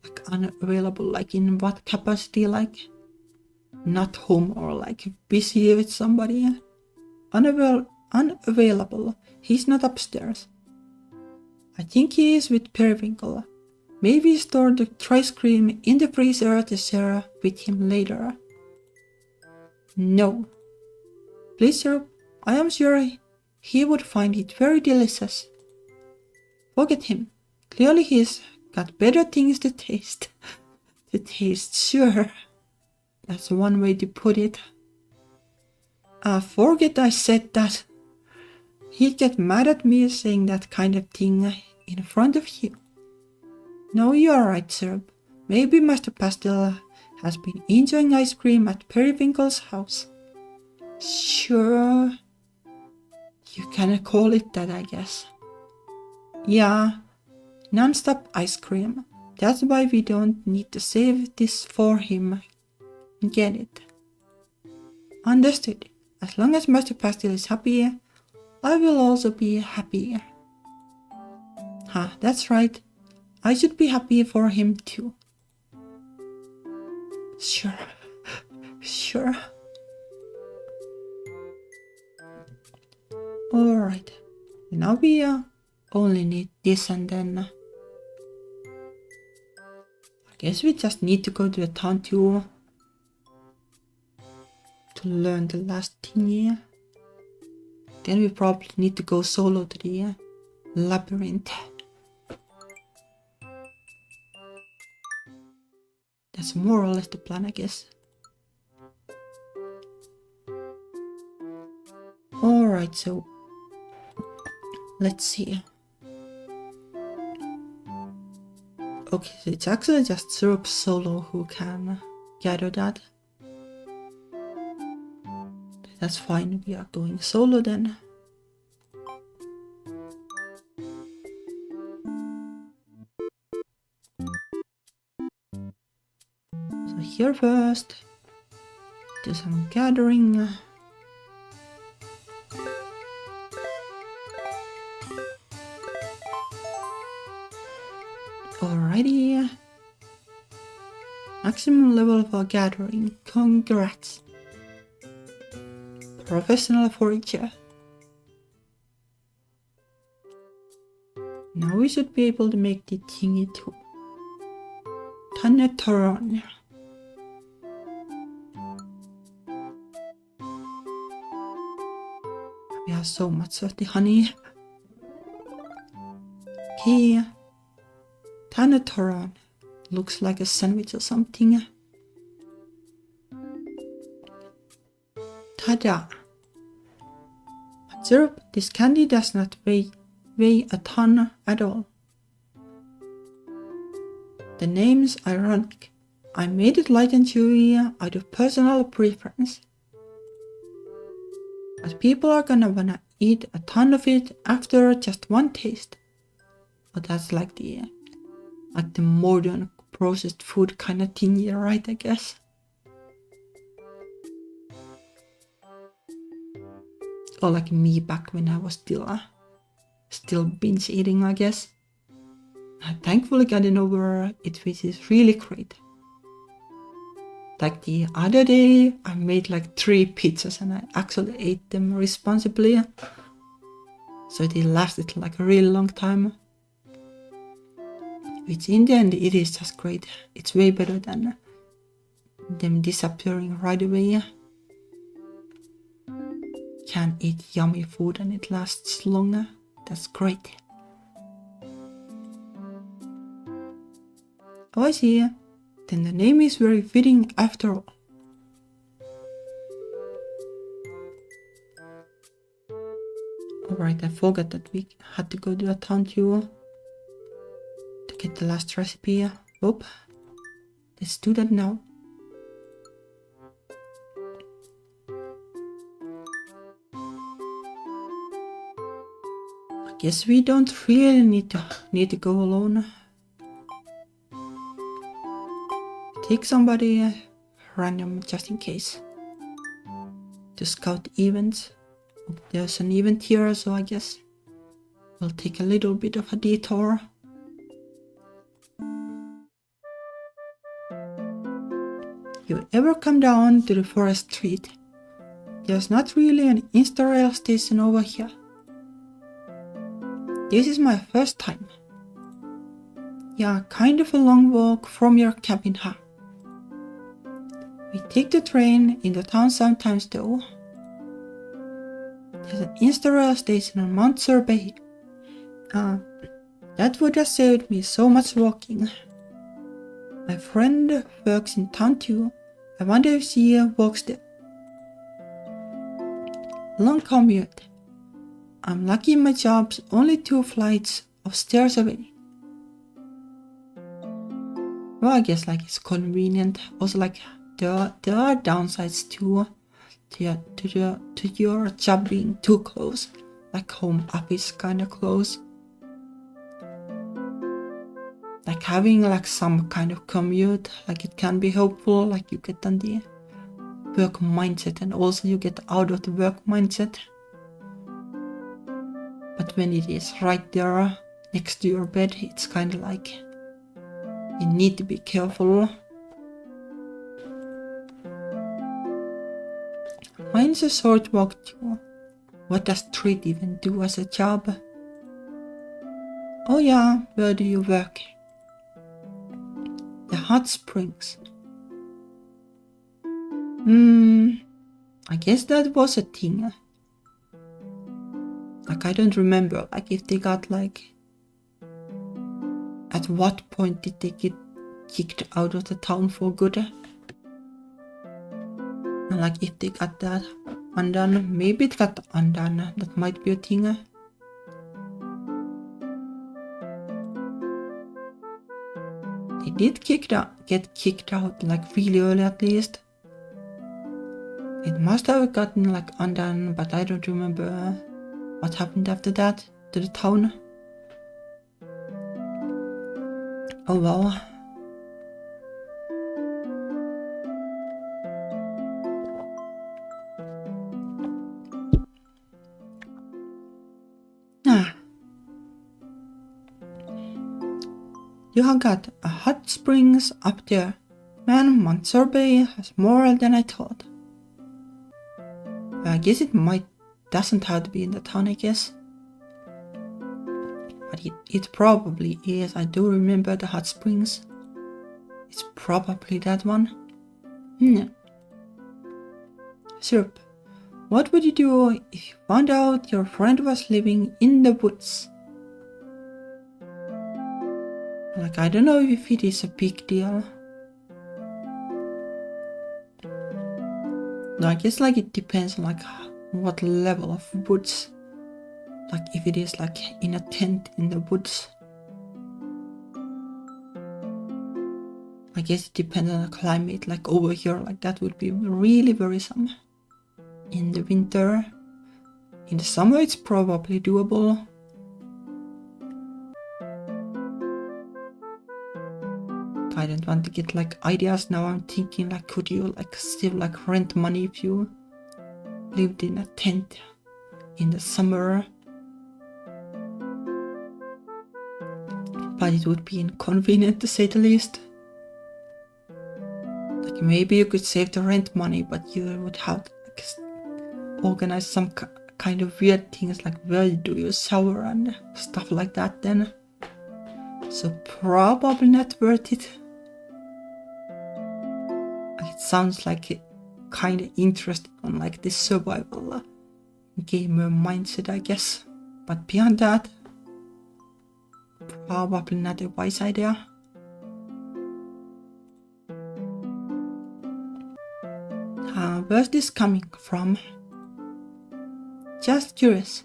Like unavailable, like in what capacity? Like not home or like busy with somebody. Unavailable. He's not upstairs. I think he is with Periwinkle. Maybe store the ice cream in the freezer to share with him later. No. Please, Syrup, I am sure he would find it very delicious. Forget him. Clearly he's got better things to taste. Sure. That's one way to put it. Forget I said that. He'd get mad at me saying that kind of thing in front of you. No, you're right, Syrup. Maybe Master Pastel has been enjoying ice cream at Periwinkle's house. Sure. You can call it that, I guess. Yeah, non-stop ice cream. That's why we don't need to save this for him. Get it? Understood. As long as Master Pastel is happy, I will also be happy. That's right. I should be happy for him too. Sure. Alright. Now we only need this and then... I guess we just need to go to the town to learn the last thing here. Then we probably need to go solo to the labyrinth. That's more or less the plan, I guess. Alright, so let's see. Okay, so it's actually just Syrup solo who can gather that. That's fine, we are going solo then. So here first, do some gathering. Alrighty. Maximum level for gathering, congrats. Professional forager. Now we should be able to make the thingy too. Tanatoron. We have so much of the honey. Okay. Tanatoron. Looks like a sandwich or something. Tada! Syrup, this candy does not weigh a ton at all. The name's ironic. I made it light and chewy out of personal preference. But people are gonna wanna eat a ton of it after just one taste. But that's like the modern processed food kind of thing, yeah, right, I guess. Or like me back when I was still binge eating, I guess. I thankfully gotten over it, which is really great. Like the other day, I made like 3 pizzas and I actually ate them responsibly. So they lasted like a really long time. Which in the end, it is just great. It's way better than them disappearing right away. Can eat yummy food and it lasts longer. That's great. Oh, I see. Then the name is very fitting after all. Alright, I forgot that we had to go to a town to get the last recipe. Oh, let's do that now. Guess we don't really need to go alone. Take somebody random just in case. To scout events. There's an event here, so I guess We'll take a little bit of a detour. You ever come down to the forest street? There's not really an insta-rail station over here. This is my first time. Yeah, kind of a long walk from your cabin, huh? We take the train into town sometimes though. There's an insta-rail station on Mount Survey. That would have saved me so much walking. My friend works in town too. I wonder if she walks there. Long commute. I'm lucky my job's only 2 flights of stairs away. Well, I guess like it's convenient. Also like there are downsides too to your job being too close. Like home office kind of close. Like having like some kind of commute, like it can be helpful, like you get on the work mindset and also you get out of the work mindset. But when it is right there next to your bed, it's kind of like you need to be careful. Mine's a short walk too. What does Treat even do as a job? Oh yeah, where do you work? The hot springs. I guess that was a thing. Like I don't remember, like if they got like, at what point did they get kicked out of the town for good? And like if they got that undone, maybe it got undone, that might be a thing. They did get kicked out like really early at least. It must have gotten like undone, but I don't remember what happened after that to the town. Oh well. You have got a hot springs up there. Man, Mount Survey has more than I thought. I guess it doesn't have to be in the town, I guess. But it probably is. I do remember the hot springs. It's probably that one. Syrup, what would you do if you found out your friend was living in the woods? Like, I don't know if it is a big deal. No, I guess like it depends on like what level of woods. Like if it is like in a tent in the woods. I guess it depends on the climate. Like over here, like that would be really worrisome. In the winter. In the summer it's probably doable. I don't want to get like ideas now. I'm thinking like could you like still like rent money if you lived in a tent in the summer? But it would be inconvenient to say the least. Like maybe you could save the rent money, but you would have to like organize some kind of weird things like where do you shower and stuff like that then. So probably not worth it. It sounds like kind of interesting on like this survival gamer mindset, I guess. But beyond that, probably not a wise idea. Where's this coming from? Just curious.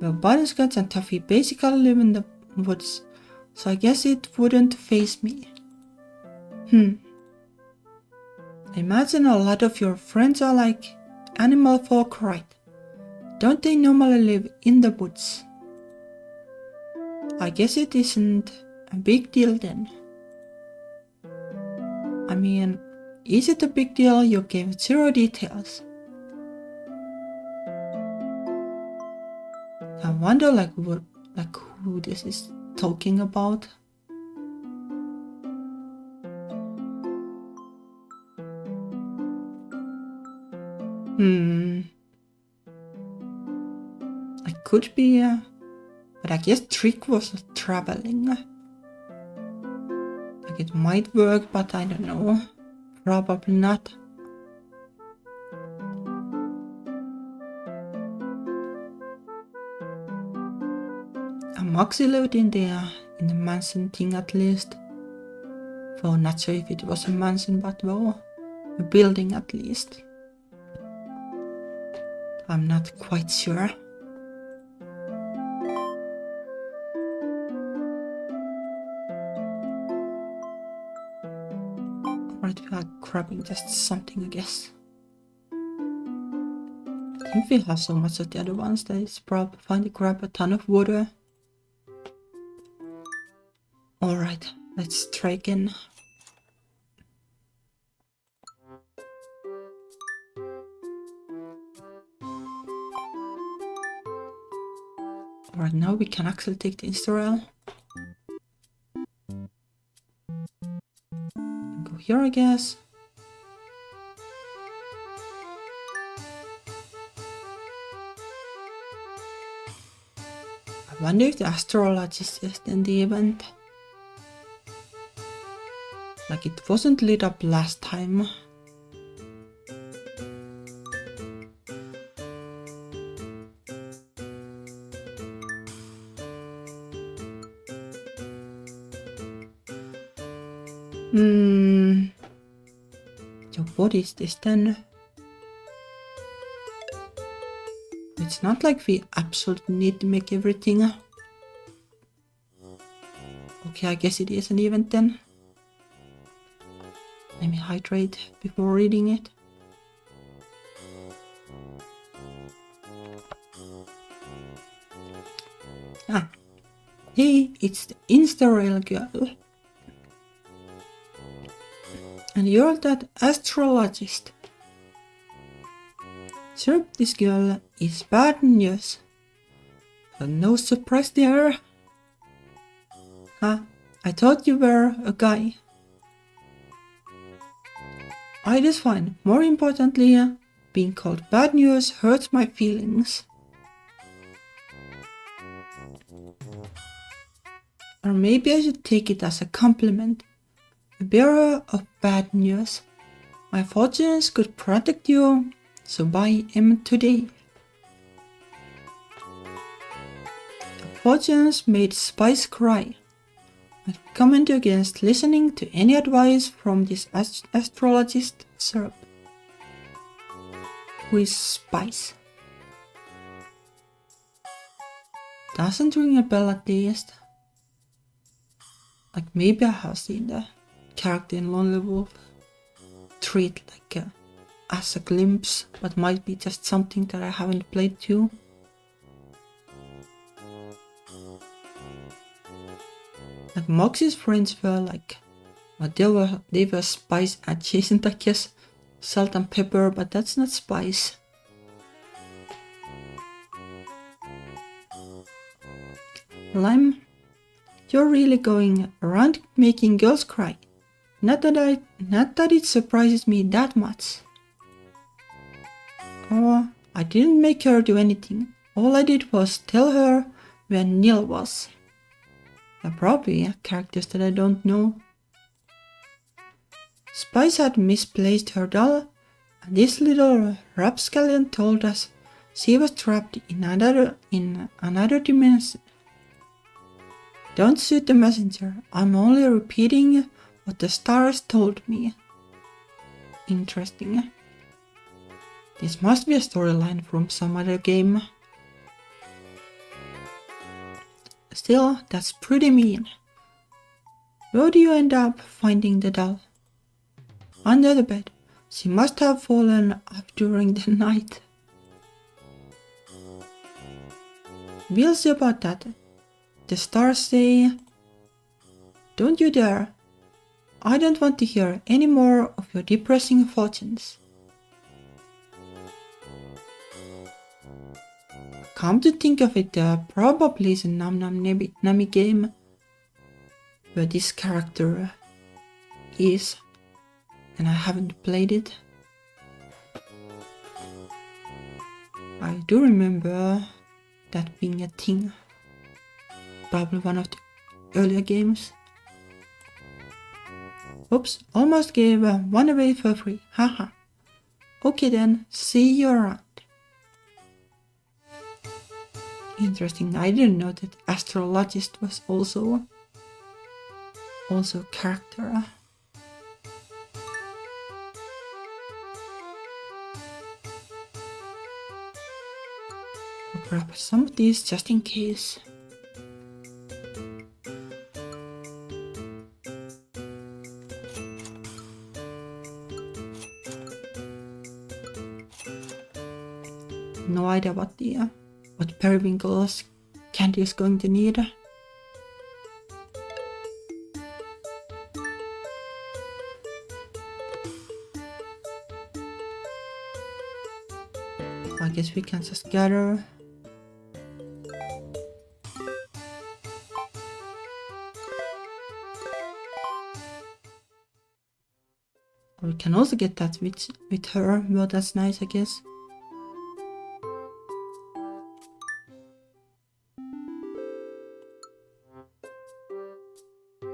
Well, butterscotch and toffee basically live in the woods, so I guess it wouldn't faze me. I imagine a lot of your friends are like animal folk, right? Don't they normally live in the woods? I guess it isn't a big deal then. I mean, is it a big deal you gave 0 details? I wonder who this is talking about. It could be, but I guess Trick was traveling. Like it might work, but I don't know. Probably not. Moxie lived in the mansion thing at least. Well, not sure if it was a mansion, but well, a building at least. I'm not quite sure. Alright, we are grabbing just something, I guess. I think we have so much of the other ones that it's probably fine to grab a ton of water. Alright, let's try again. Alright, now we can actually take the insta-rail. Go here, I guess. I wonder if the astrologist is in the event. Like it wasn't lit up last time. So what is this then? It's not like we absolutely need to make everything. Okay, I guess it is an event then. Let me hydrate before reading it. Hey, it's the Insta-rail girl. And you're that astrologist. Sure, this girl is bad news. But no surprise there. I thought you were a guy. I just find, more importantly, being called bad news hurts my feelings. Or maybe I should take it as a compliment. A bearer of bad news. My fortunes could protect you, so buy him today. Fortunes made Spice cry. I comment against listening to any advice from this astrologist syrup. Who is Spice? Doesn't ring a bell at least. Like maybe I have seen the character in Lonely Wolf treat like as a glimpse, but might be just something that I haven't played too. Like Moxie's friends were like, but they were spice adjacent, I guess. Salt and pepper, but that's not spice. Lime, you're really going around making girls cry. Not that it surprises me that much. Oh, I didn't make her do anything. All I did was tell her where Neil was. There are probably characters that I don't know. Spice had misplaced her doll, and this little rapscallion told us she was trapped in another dimension. Don't shoot the messenger. I'm only repeating what the stars told me. Interesting. This must be a storyline from some other game. Still, that's pretty mean. Where do you end up finding the doll? Under the bed. She must have fallen up during the night. We'll see about that. The stars say, don't you dare. I don't want to hear any more of your depressing fortunes. come to think of it, probably is a Nam Nam Nami game where this character is, and I haven't played it. I do remember that being a thing, probably one of the earlier games. Oops, almost gave one away for free, haha. Okay then, see you around. Interesting, I didn't know that astrologist was also a character. I'll grab some of these just in case. No idea what Periwinkle's candy is going to need. I guess we can just gather. We can also get that with her, well that's nice I guess.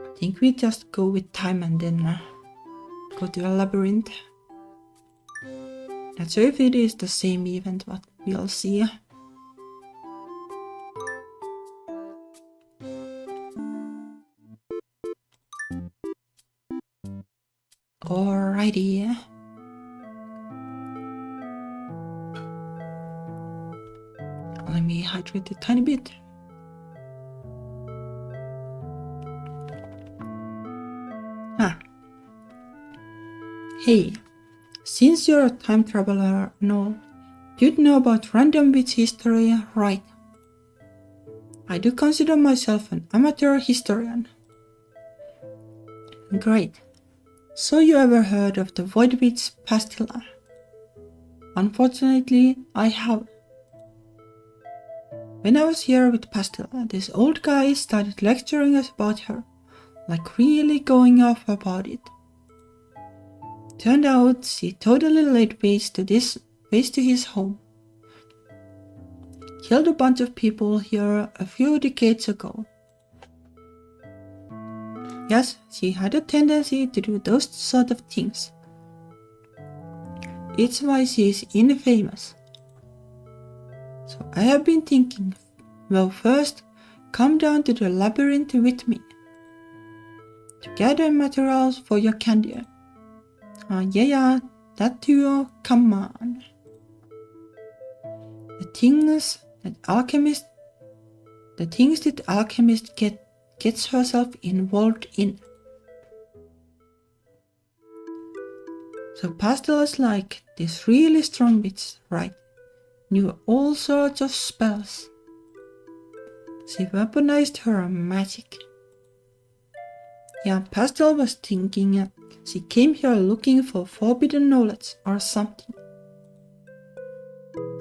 I think we just go with time and then go to the labyrinth. Not sure if it is the same event, but we'll see. Alrighty. Let me hydrate a tiny bit. Hey, since you're a time traveler, no, you'd know about random bits history, right? I do consider myself an amateur historian. Great. So you ever heard of the Void Witch Pastilla? Unfortunately, I have. When I was here with Pastilla, this old guy started lecturing us about her, like really going off about it. Turned out she totally laid waste to his home. Killed a bunch of people here a few decades ago. Yes, she had a tendency to do those sort of things. It's why she is infamous. So I have been thinking, well first, come down to the labyrinth with me. To gather materials for your candy. Yeah, that too, come on. The things that alchemist gets herself involved in. So Pastilla's like this really strong witch, right? Knew all sorts of spells. She weaponized her magic. Yeah, Pastilla was thinking she came here looking for forbidden knowledge or something.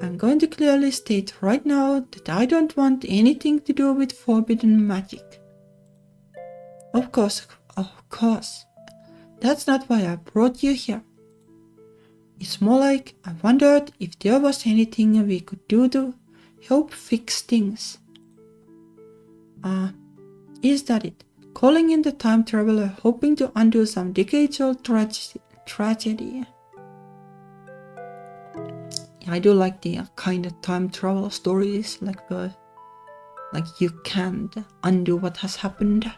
I'm going to clearly state right now that I don't want anything to do with forbidden magic. Of course. That's not why I brought you here. It's more like I wondered if there was anything we could do to help fix things. Is that it? Calling in the time traveler hoping to undo some decades-old tragedy. I do like the kind of time travel stories like you can't undo what has happened.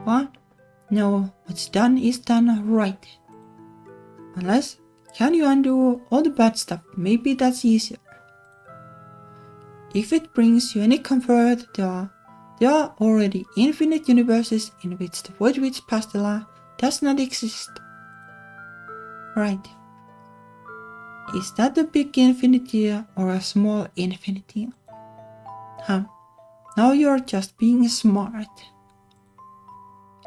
What? No, what's done is done right. Unless, can you undo all the bad stuff? Maybe that's easier. If it brings you any comfort, there are already infinite universes in which the Void Witch Pastilla does not exist. Right. Is that a big infinity or a small infinity? Now you're just being smart.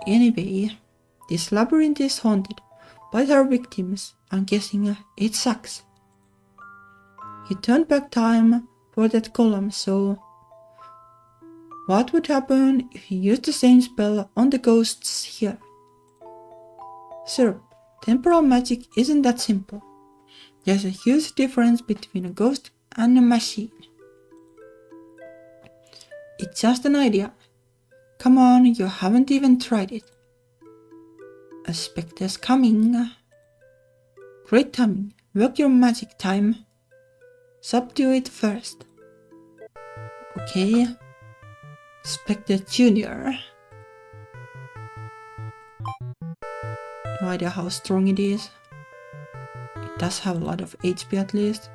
Anyway, this labyrinth is haunted by her victims I'm guessing it sucks. You turned back time for that column, so what would happen if you used the same spell on the ghosts here? Sir, temporal magic isn't that simple. There's a huge difference between a ghost and a machine. It's just an idea. Come on, you haven't even tried it. A spectre's coming. Great timing. Work your magic time. Subdue it first. Okay. Spectre Junior. No idea how strong it is. It does have a lot of HP at least.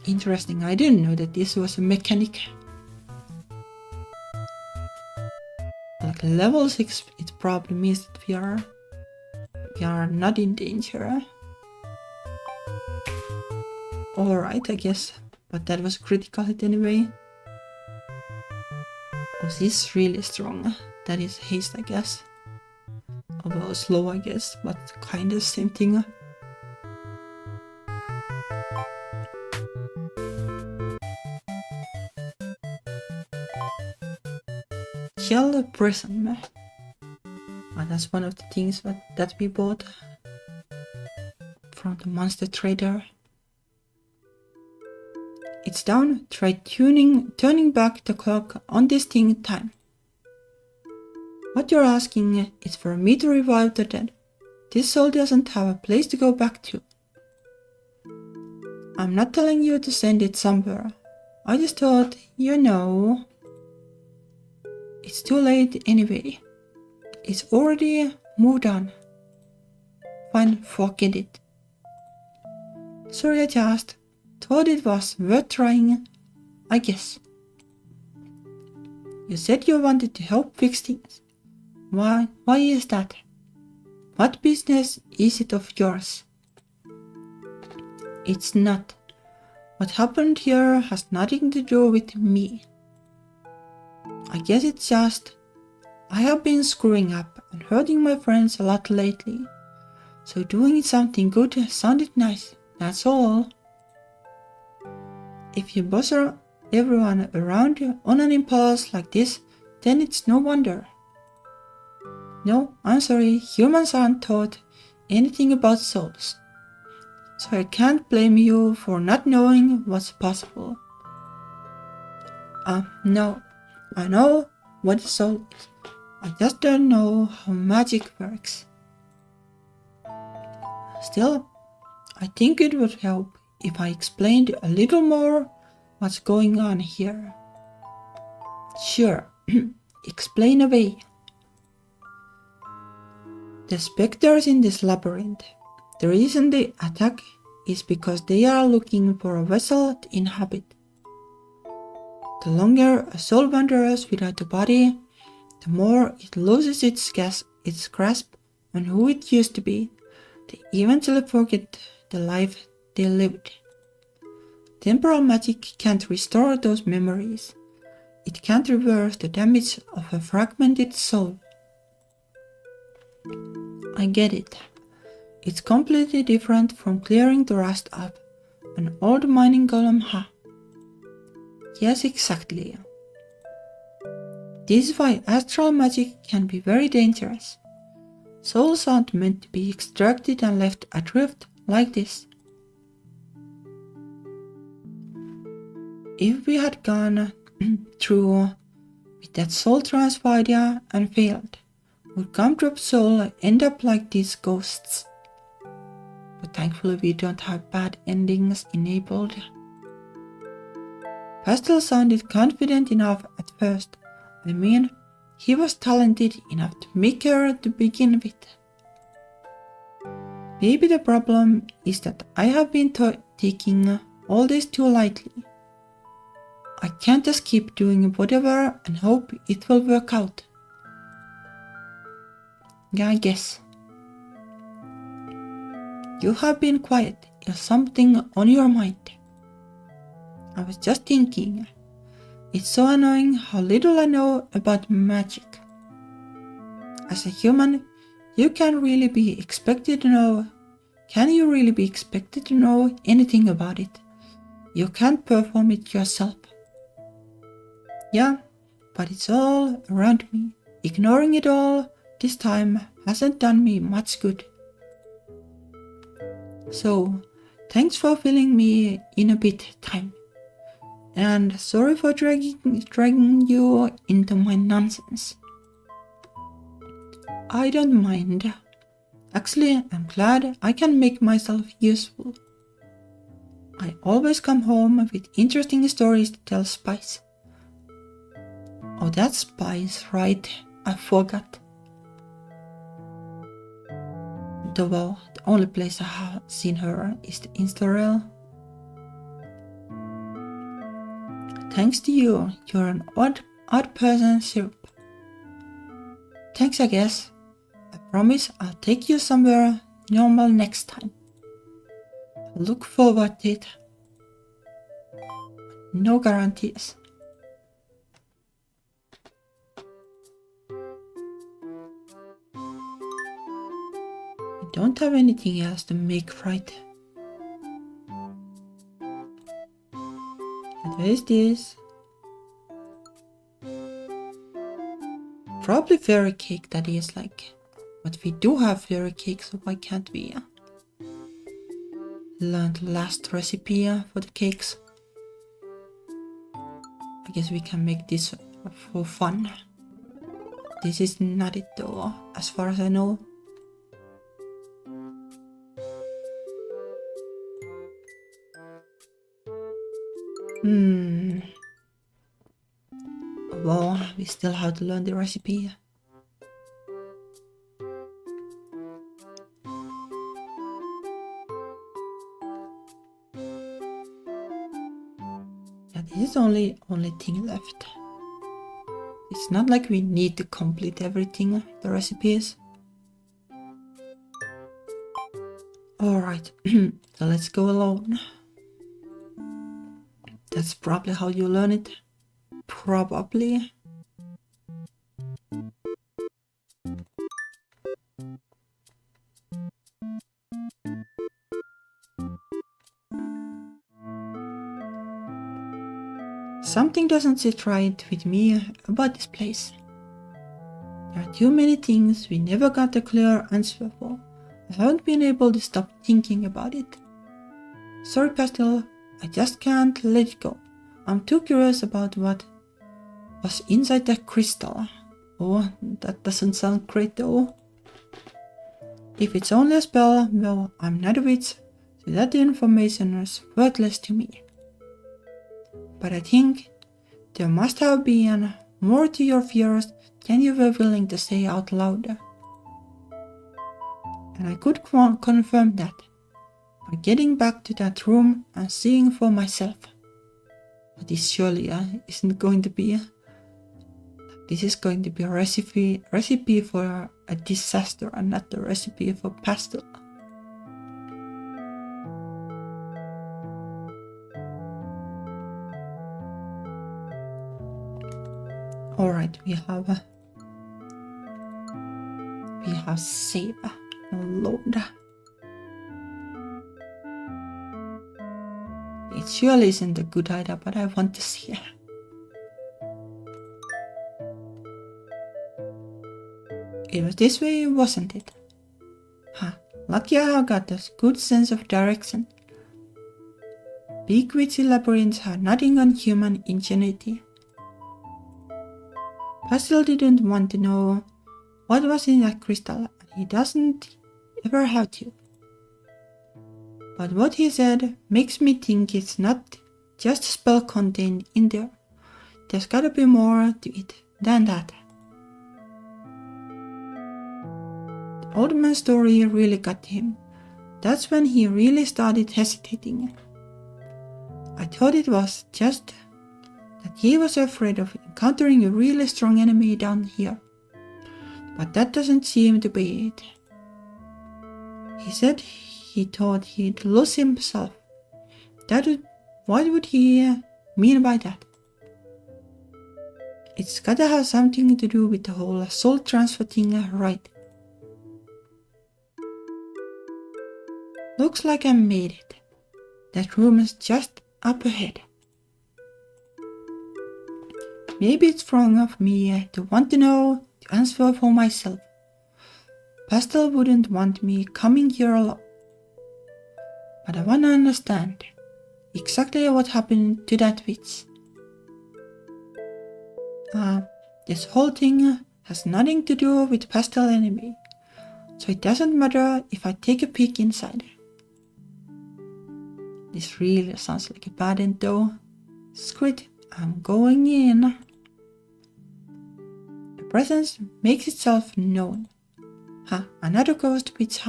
Interesting. I didn't know that this was a mechanic. Like level 6, it probably means that we are not in danger. Alright, I guess. But that was critical hit anyway. Oh, this is really strong. That is haste, I guess. Although slow, I guess, but kinda same thing. Shell Prism. Oh, that's one of the things that we bought from the monster trader. It's down. Try turning back the clock on this thing in time. What you're asking is for me to revive the dead. This soul doesn't have a place to go back to. I'm not telling you to send it somewhere. I just thought, you know... It's too late anyway. It's already moved on. Fine, forget it. Sorry, I just thought it was worth trying, I guess. You said you wanted to help fix things. Why is that? What business is it of yours? It's not. What happened here has nothing to do with me. I guess it's just, I have been screwing up and hurting my friends a lot lately. So doing something good sounded nice, that's all. If you bother everyone around you on an impulse like this, then it's no wonder. No, I'm sorry, humans aren't taught anything about souls. So I can't blame you for not knowing what's possible. No. I know what a soul is. I just don't know how magic works. Still, I think it would help if I explained a little more what's going on here. Sure, explain away. The specters in this labyrinth, the reason they attack is because they are looking for a vessel to inhabit. The longer a soul wanders without a body, the more it loses its grasp on who it used to be. They eventually forget the life they lived. Temporal magic can't restore those memories. It can't reverse the damage of a fragmented soul. I get it. It's completely different from clearing the rust up an old mining golem, huh? Yes, exactly. This is why astral magic can be very dangerous. Souls aren't meant to be extracted and left adrift like this. If we had gone through with that soul transfer idea and failed, would Gumdrop Soul end up like these ghosts? But thankfully we don't have bad endings enabled. Pastel sounded confident enough at first. I mean, he was talented enough to make her to begin with. Maybe the problem is that I have been taking all this too lightly. I can't just keep doing whatever and hope it will work out. Yeah, I guess. You have been quiet. Is something on your mind? I was just thinking, it's so annoying how little I know about magic. As a human, you can't really be expected to know. Can you really be expected to know anything about it? You can't perform it yourself. Yeah, but it's all around me. Ignoring it all this time hasn't done me much good. So, thanks for filling me in a bit time. And sorry for dragging you into my nonsense. I don't mind. Actually, I'm glad I can make myself useful. I always come home with interesting stories to tell Spice. Oh, that's Spice, right? I forgot. Though the only place I have seen her is the Insta-reel. Thanks to you, you're an odd person, Syrup. Thanks, I guess. I promise I'll take you somewhere normal next time. I look forward to it. No guarantees. I don't have anything else to make right. And there is this. Probably fairy cake, that is like. But we do have fairy cake, so why can't we learn the last recipe for the cakes? I guess we can make this for fun. This is not it though, as far as I know. Well, we still have to learn the recipe. Yeah, this is the only thing left. It's not like we need to complete everything, the recipes. Alright, so let's go alone. That's probably how you learn it. Probably. Something doesn't sit right with me about this place. There are too many things we never got a clear answer for. I haven't been able to stop thinking about it. Sorry, Pastel, I just can't let it go. I'm too curious about what was inside that crystal. Oh, that doesn't sound great though. If it's only a spell, well, I'm not a witch, so that information is worthless to me. But I think there must have been more to your fears than you were willing to say out loud. And I could confirm that by getting back to that room and seeing for myself. But this surely isn't going to be. This is going to be a recipe for a disaster and not a recipe for pastel. Alright, we have save and load. It surely isn't a good idea, but I want to see it. It was this way, wasn't it? Lucky I have got a good sense of direction. Big witchy labyrinths are nothing on human ingenuity. Pastel didn't want to know what was in that crystal, and he doesn't ever have to. But what he said makes me think it's not just a spell contained in there. There's gotta be more to it than that. The old man's story really got to him. That's when he really started hesitating. I thought it was just that he was afraid of encountering a really strong enemy down here. But that doesn't seem to be it. He said he thought he'd lose himself. That would What would he mean by that? It's gotta have something to do with the whole soul transfer thing, right? Looks like I made it. That room is just up ahead. Maybe it's wrong of me to want to know the answer for myself. Pastel wouldn't want me coming here alone. But I wanna understand exactly what happened to that witch. This whole thing has nothing to do with Pastel anyway, so it doesn't matter if I take a peek inside. This really sounds like a bad end though. Screw it, I'm going in. The presence makes itself known. Another ghost witch,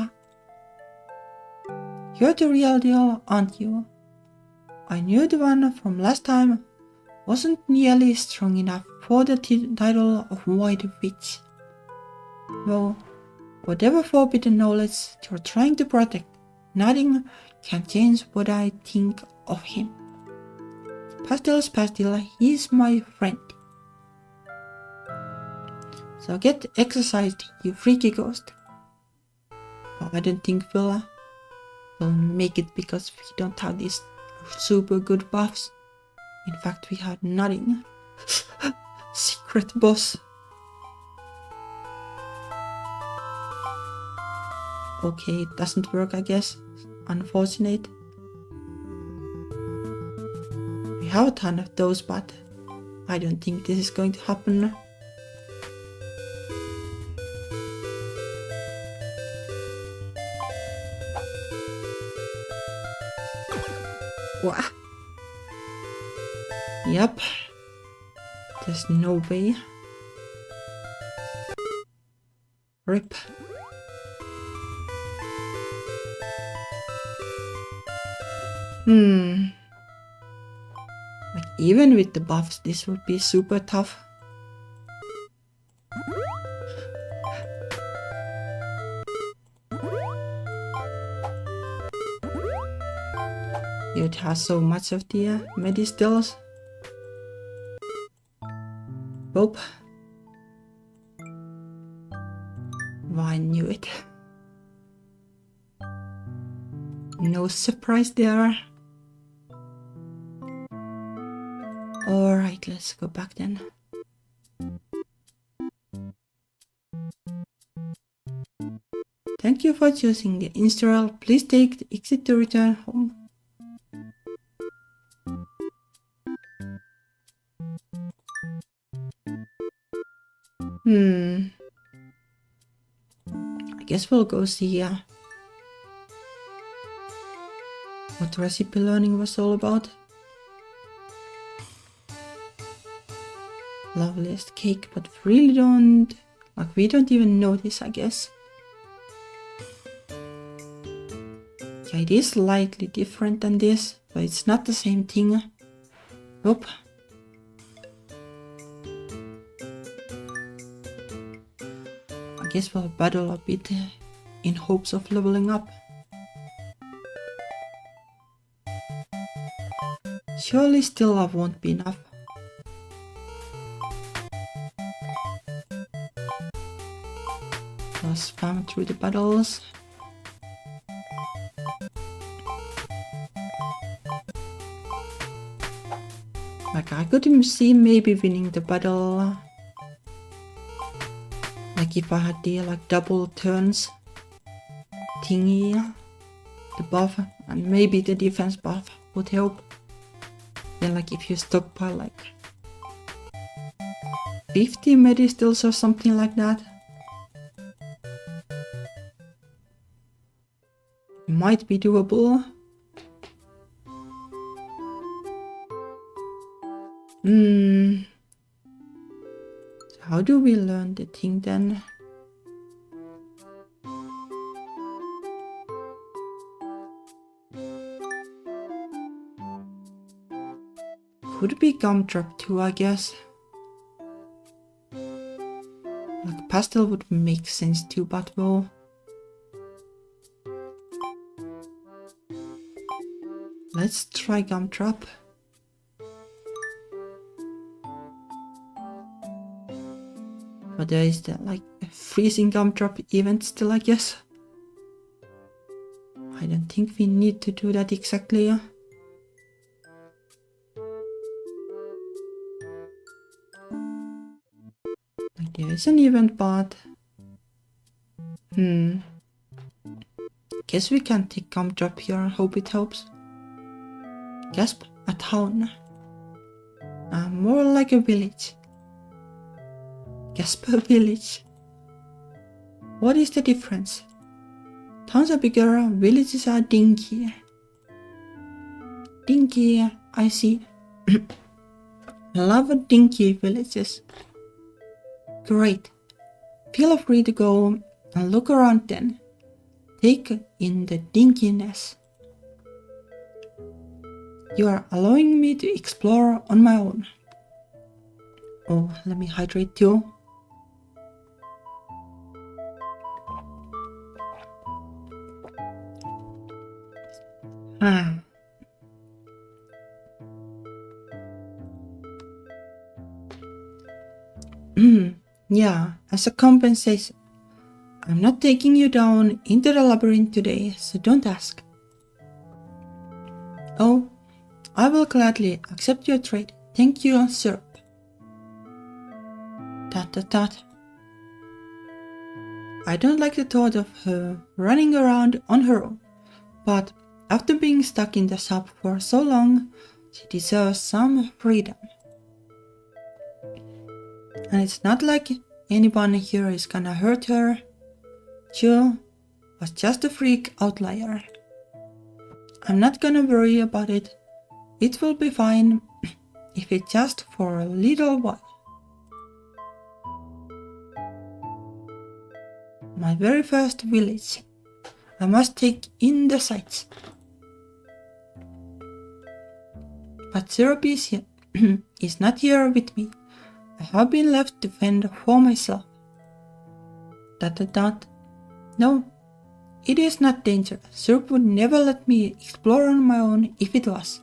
You're the real deal, aren't you? I knew the one from last time wasn't nearly strong enough for the title of White Witch. Well, whatever forbidden knowledge you're trying to protect, nothing can change what I think of him. Pastel's Pastel, he's my friend. So get exercised, you freaky ghost. Well, I don't think we'll make it because we don't have these super good buffs. In fact, we had nothing. Secret boss. Okay, it doesn't work, I guess. Unfortunate. We have a ton of those, but I don't think this is going to happen. Wow. Yep. There's no way. Rip. Like even with the buffs, this would be super tough. It has so much of the medistills. Boop. Well, I knew it. No surprise there. Alright, let's go back then. Thank you for choosing the Insta. Please take the exit to return home. I guess we'll go see what recipe learning was all about. Loveliest cake, but we don't even know this, I guess. Yeah, it is slightly different than this, but it's not the same thing. Nope. I guess we'll battle a bit in hopes of leveling up. Surely still love won't be enough. I'll spam through the battles. Like I could see maybe winning the battle. Like if I had the double turns thingy, the buff, and maybe the defense buff would help. Then like if you stockpile like 50 medistills or something like that, it might be doable. How do we learn the thing then? Could be gumdrop too, I guess. Like pastel would make sense too, but well. Let's try Gumtrap. But there is the freezing Gumtrap event still, I guess. I don't think we need to do that exactly. There is an event, but guess we can take Gumtrap here and hope it helps. Gasp, a town. More like a village. Gasp, a village. What is the difference? Towns are bigger, villages are dinky. Dinky, I see. I love dinky villages. Great. Feel free to go and look around then. Take in the dinkiness. You are allowing me to explore on my own. Oh, let me hydrate too. Yeah, as a compensation, I'm not taking you down into the labyrinth today, so don't ask. Oh, I will gladly accept your trade. Thank you, Syrup. I don't like the thought of her running around on her own, but after being stuck in the shop for so long, she deserves some freedom. And it's not like anyone here is gonna hurt her. Joe was just a freak outlier. I'm not gonna worry about it. It will be fine if it's just for a little while. My very first village. I must take in the sights. But Syrup is here, is not here with me. I have been left to fend for myself. No, it is not dangerous. Syrup would never let me explore on my own if it was.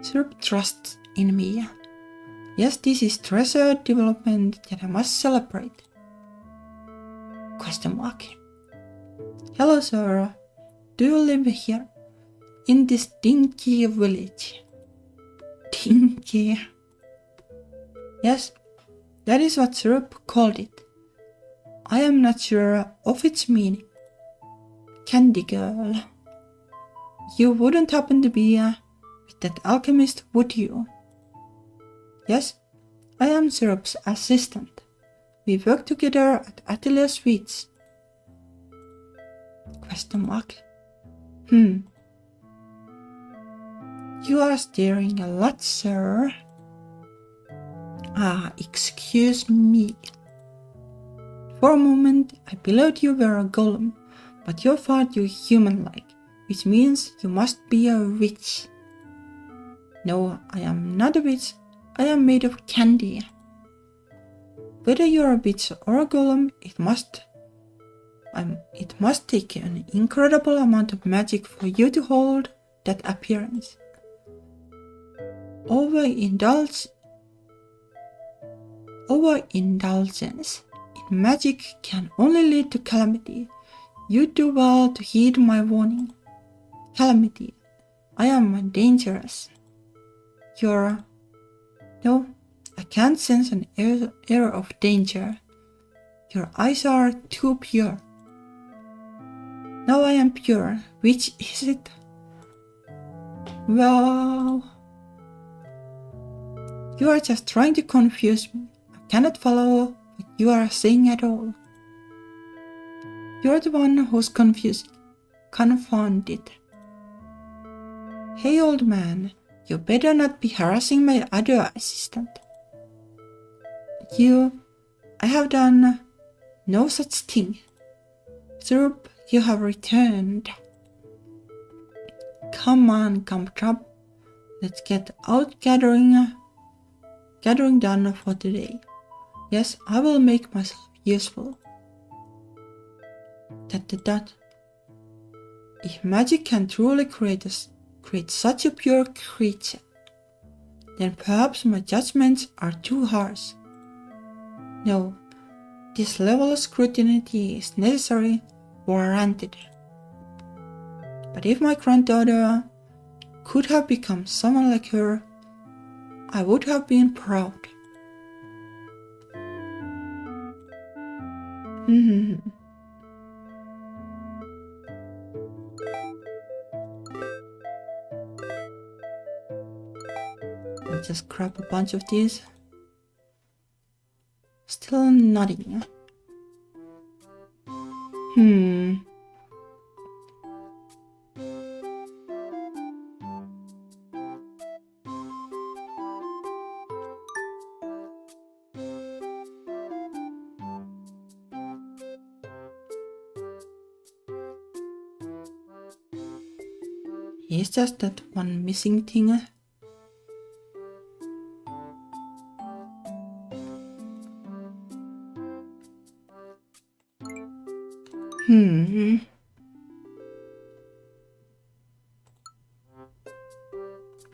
Syrup trusts in me. Yes, this is treasure development that I must celebrate. Question mark. Hello, sir. Do you live here? In this dinky village? Dinky. Yes, that is what Syrup called it. I am not sure of its meaning. Candy girl. You wouldn't happen to be with that alchemist, would you? Yes, I am Syrup's assistant. We work together at Atelier Sweets. Question mark. You are staring a lot, sir. Excuse me. For a moment, I believed you were a golem, but you thought you human-like, which means you must be a witch. No, I am not a witch. I am made of candy. Whether you're a witch or a golem, it must take an incredible amount of magic for you to hold that appearance. Overindulgence in magic can only lead to calamity. You do well to heed my warning. Calamity. I am dangerous. No, I can't sense an air of danger. Your eyes are too pure. Now I am pure. Which is it? Well, you are just trying to confuse me. I cannot follow what you are saying at all. You're the one who's confused. Confounded. Hey, old man, you better not be harassing my other assistant. I have done no such thing. Syrup, you have returned. Come on, Gumtrap. Let's get out gathering done for today. Yes, I will make myself useful. If magic can truly create create such a pure creature, then perhaps my judgments are too harsh. No, this level of scrutiny is necessary, warranted. But if my granddaughter could have become someone like her, I would have been proud. I'll just grab a bunch of these. Still nothing. It's just that one missing thing.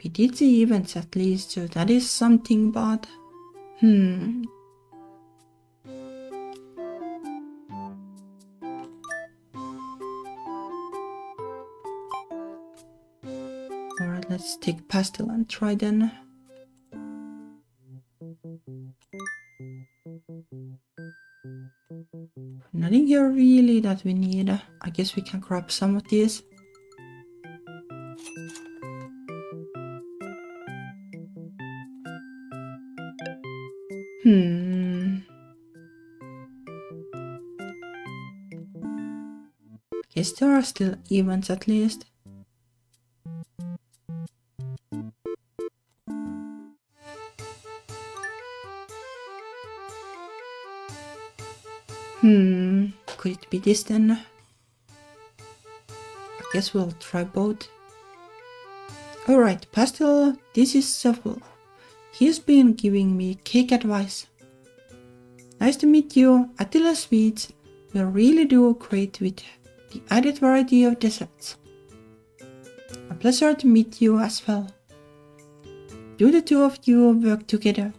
We did the events at least, so that is something, but Alright, let's take pastel and try then. Nothing here really that we need. I guess we can grab some of these. Guess there are still events at least. Could it be this then? I guess we'll try both. Alright, Pastel, this is Shuffle. He's been giving me cake advice. Nice to meet you. Atelier Sweets will really do great with the added variety of desserts. A pleasure to meet you as well. Do the two of you work together?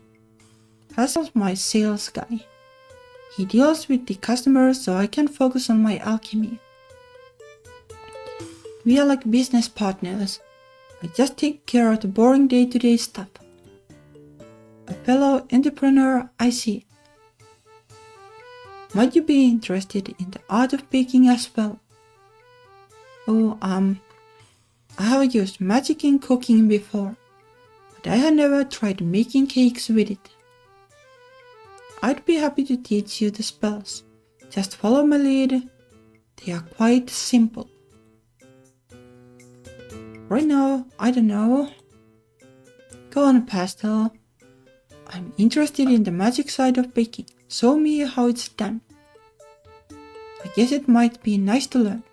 Pastel's my sales guy. He deals with the customers so I can focus on my alchemy. We are like business partners. I just take care of the boring day-to-day stuff. A fellow entrepreneur, I see. Might you be interested in the art of baking as well? Oh, I have used magic in cooking before, but I have never tried making cakes with it. I'd be happy to teach you the spells. Just follow my lead. They are quite simple. Right now, I don't know. Go on, Pastel. I'm interested in the magic side of baking. Show me how it's done. I guess it might be nice to learn.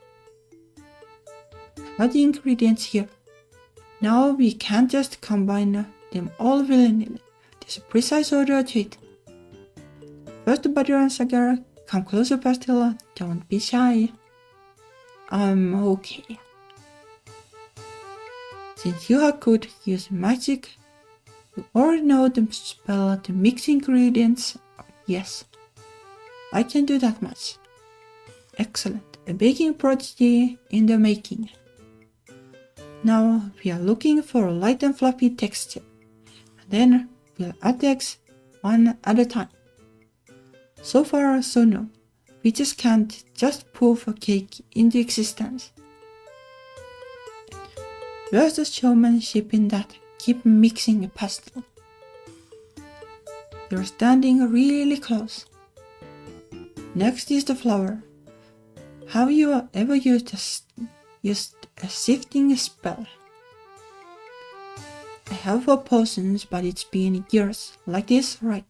I have the ingredients here. Now we can't just combine them all willy-nilly. There's a precise order to it. First the butter and sugar. Come closer, Pastel. Don't be shy. I'm okay. Since you are good at using magic, you already know the spell to mix ingredients. Yes, I can do that much. Excellent. A baking prodigy in the making. Now we are looking for a light and fluffy texture. And then we'll add the eggs one at a time. So far, so no. We just can't just poof a cake into existence. Where's the showmanship in that? Keep mixing, Pastel. You're standing really close. Next is the flour. Have you ever used a sifting spell? I have for potions, but it's been years. Like this, right?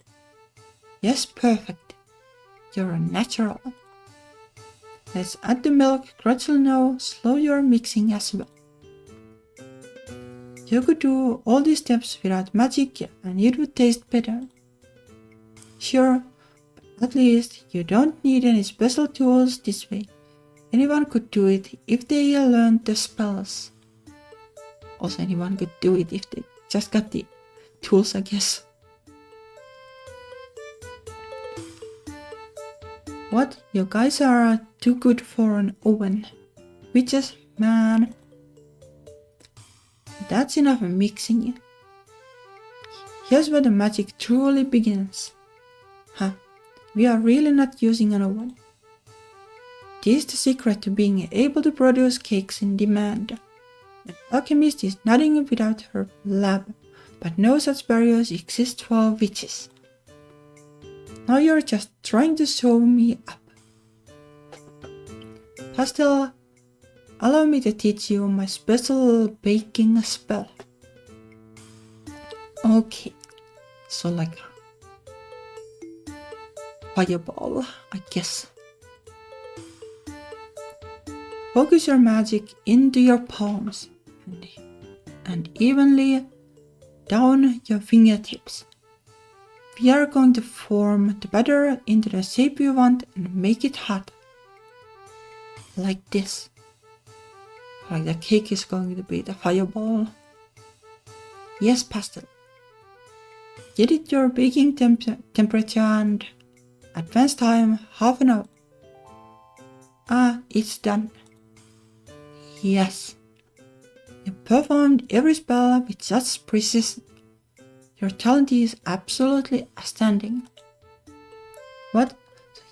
Yes, perfect. You're a natural. Let's add the milk gradually now. Slow your mixing as well. You could do all these steps without magic and it would taste better. Sure, but at least you don't need any special tools this way. Anyone could do it if they learned the spells. Also, anyone could do it if they just got the tools, I guess. What? You guys are too good for an oven. Witches, man. That's enough mixing. Here's where the magic truly begins. Huh, we are really not using an oven. This is the secret to being able to produce cakes in demand. An alchemist is nothing without her lab, but no such barriers exist for witches. Now you're just trying to show me up. Pastel, allow me to teach you my special baking spell. Okay, so like fireball, I guess. Focus your magic into your palms and evenly down your fingertips. We are going to form the batter into the shape you want and make it hot. Like this. Like the cake is going to be the fireball. Yes, Pastel. Get it your baking temperature and advance time half an hour. It's done. Yes. You performed every spell with such precision. Your talent is absolutely astounding. What?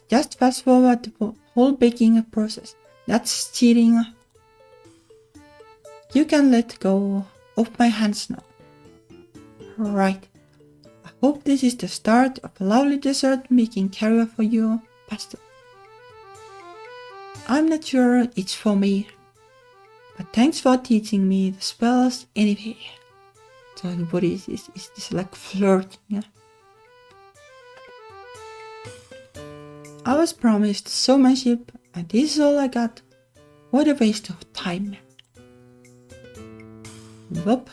Just fast forward the whole baking process. That's cheating. You can let go of my hands now. Right. I hope this is the start of a lovely dessert making career for you, Pastel. I'm not sure it's for me, but thanks for teaching me the spells anyway. So what is this? Is this like flirting? Yeah? I was promised showmanship and this is all I got. What a waste of time. Whoop.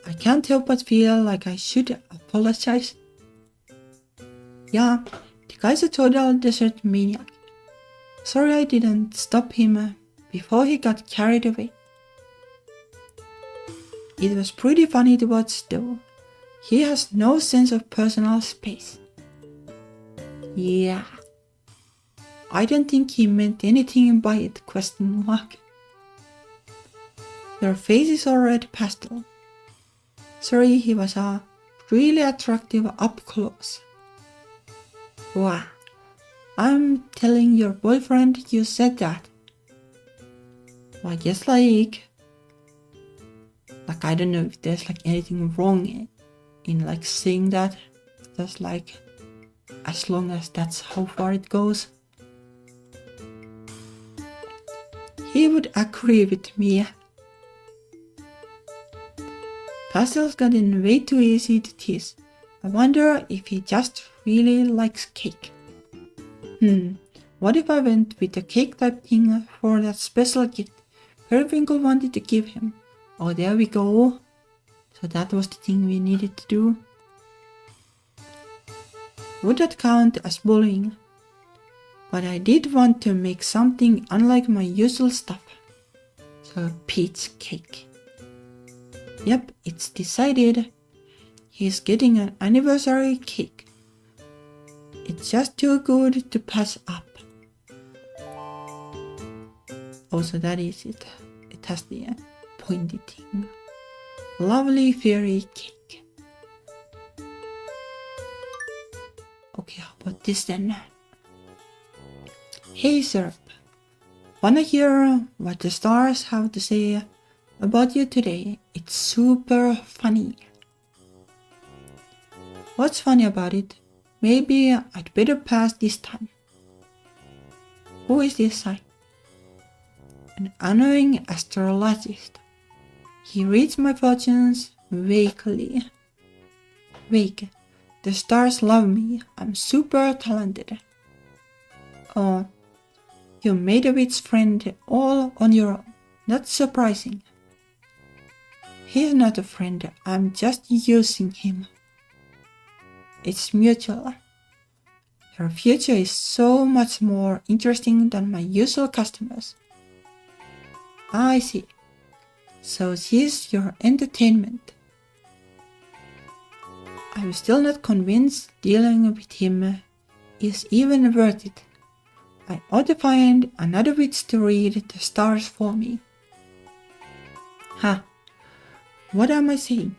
I can't help but feel like I should apologize. Yeah, the guy's a total dessert maniac. Sorry I didn't stop him before he got carried away. It was pretty funny to watch though. He has no sense of personal space. Yeah. I don't think he meant anything by it, ? Your face is already pastel. Sorry, he was really attractive up close. Wow. I'm telling your boyfriend you said that. Well, I guess like I don't know if there's like anything wrong in like saying that. Just like as long as that's how far it goes. He would agree with me. Pastel's gotten way too easy to tease. I wonder if he just really likes cake. What if I went with the cake type thing for that special gift Periwinkle wanted to give him? Oh, there we go. So that was the thing we needed to do. Would that count as bullying? But I did want to make something unlike my usual stuff. So peach cake. Yep, it's decided. He's getting an anniversary cake. It's just too good to pass up. Also, that is it. It has the pointy thing. Lovely fairy cake. Okay, how about this then? Hey Syrup, wanna hear what the stars have to say about you today? It's super funny. What's funny about it? Maybe I'd better pass this time. Who is this sign? An annoying astrologist. He reads my fortunes vaguely. Vague. The stars love me. I'm super talented. Oh, you made a witch friend all on your own. That's surprising. He's not a friend. I'm just using him. It's mutual. Your future is so much more interesting than my usual customers. I see. So she's your entertainment. I'm still not convinced dealing with him is even worth it. I ought to find another witch to read the stars for me. Ha! What am I saying?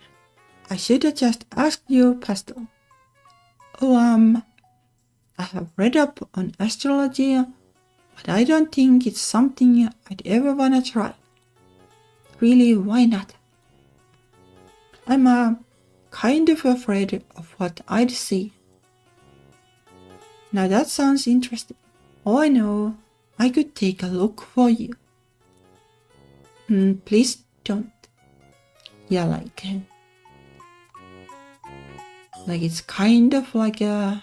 I should have just asked you, Pastel. Oh, I have read up on astrology, but I don't think it's something I'd ever wanna try. Really, why not? I'm kind of afraid of what I'd see. Now that sounds interesting. Oh, I know. I could take a look for you. Please don't. Yeah, like it's kind of like a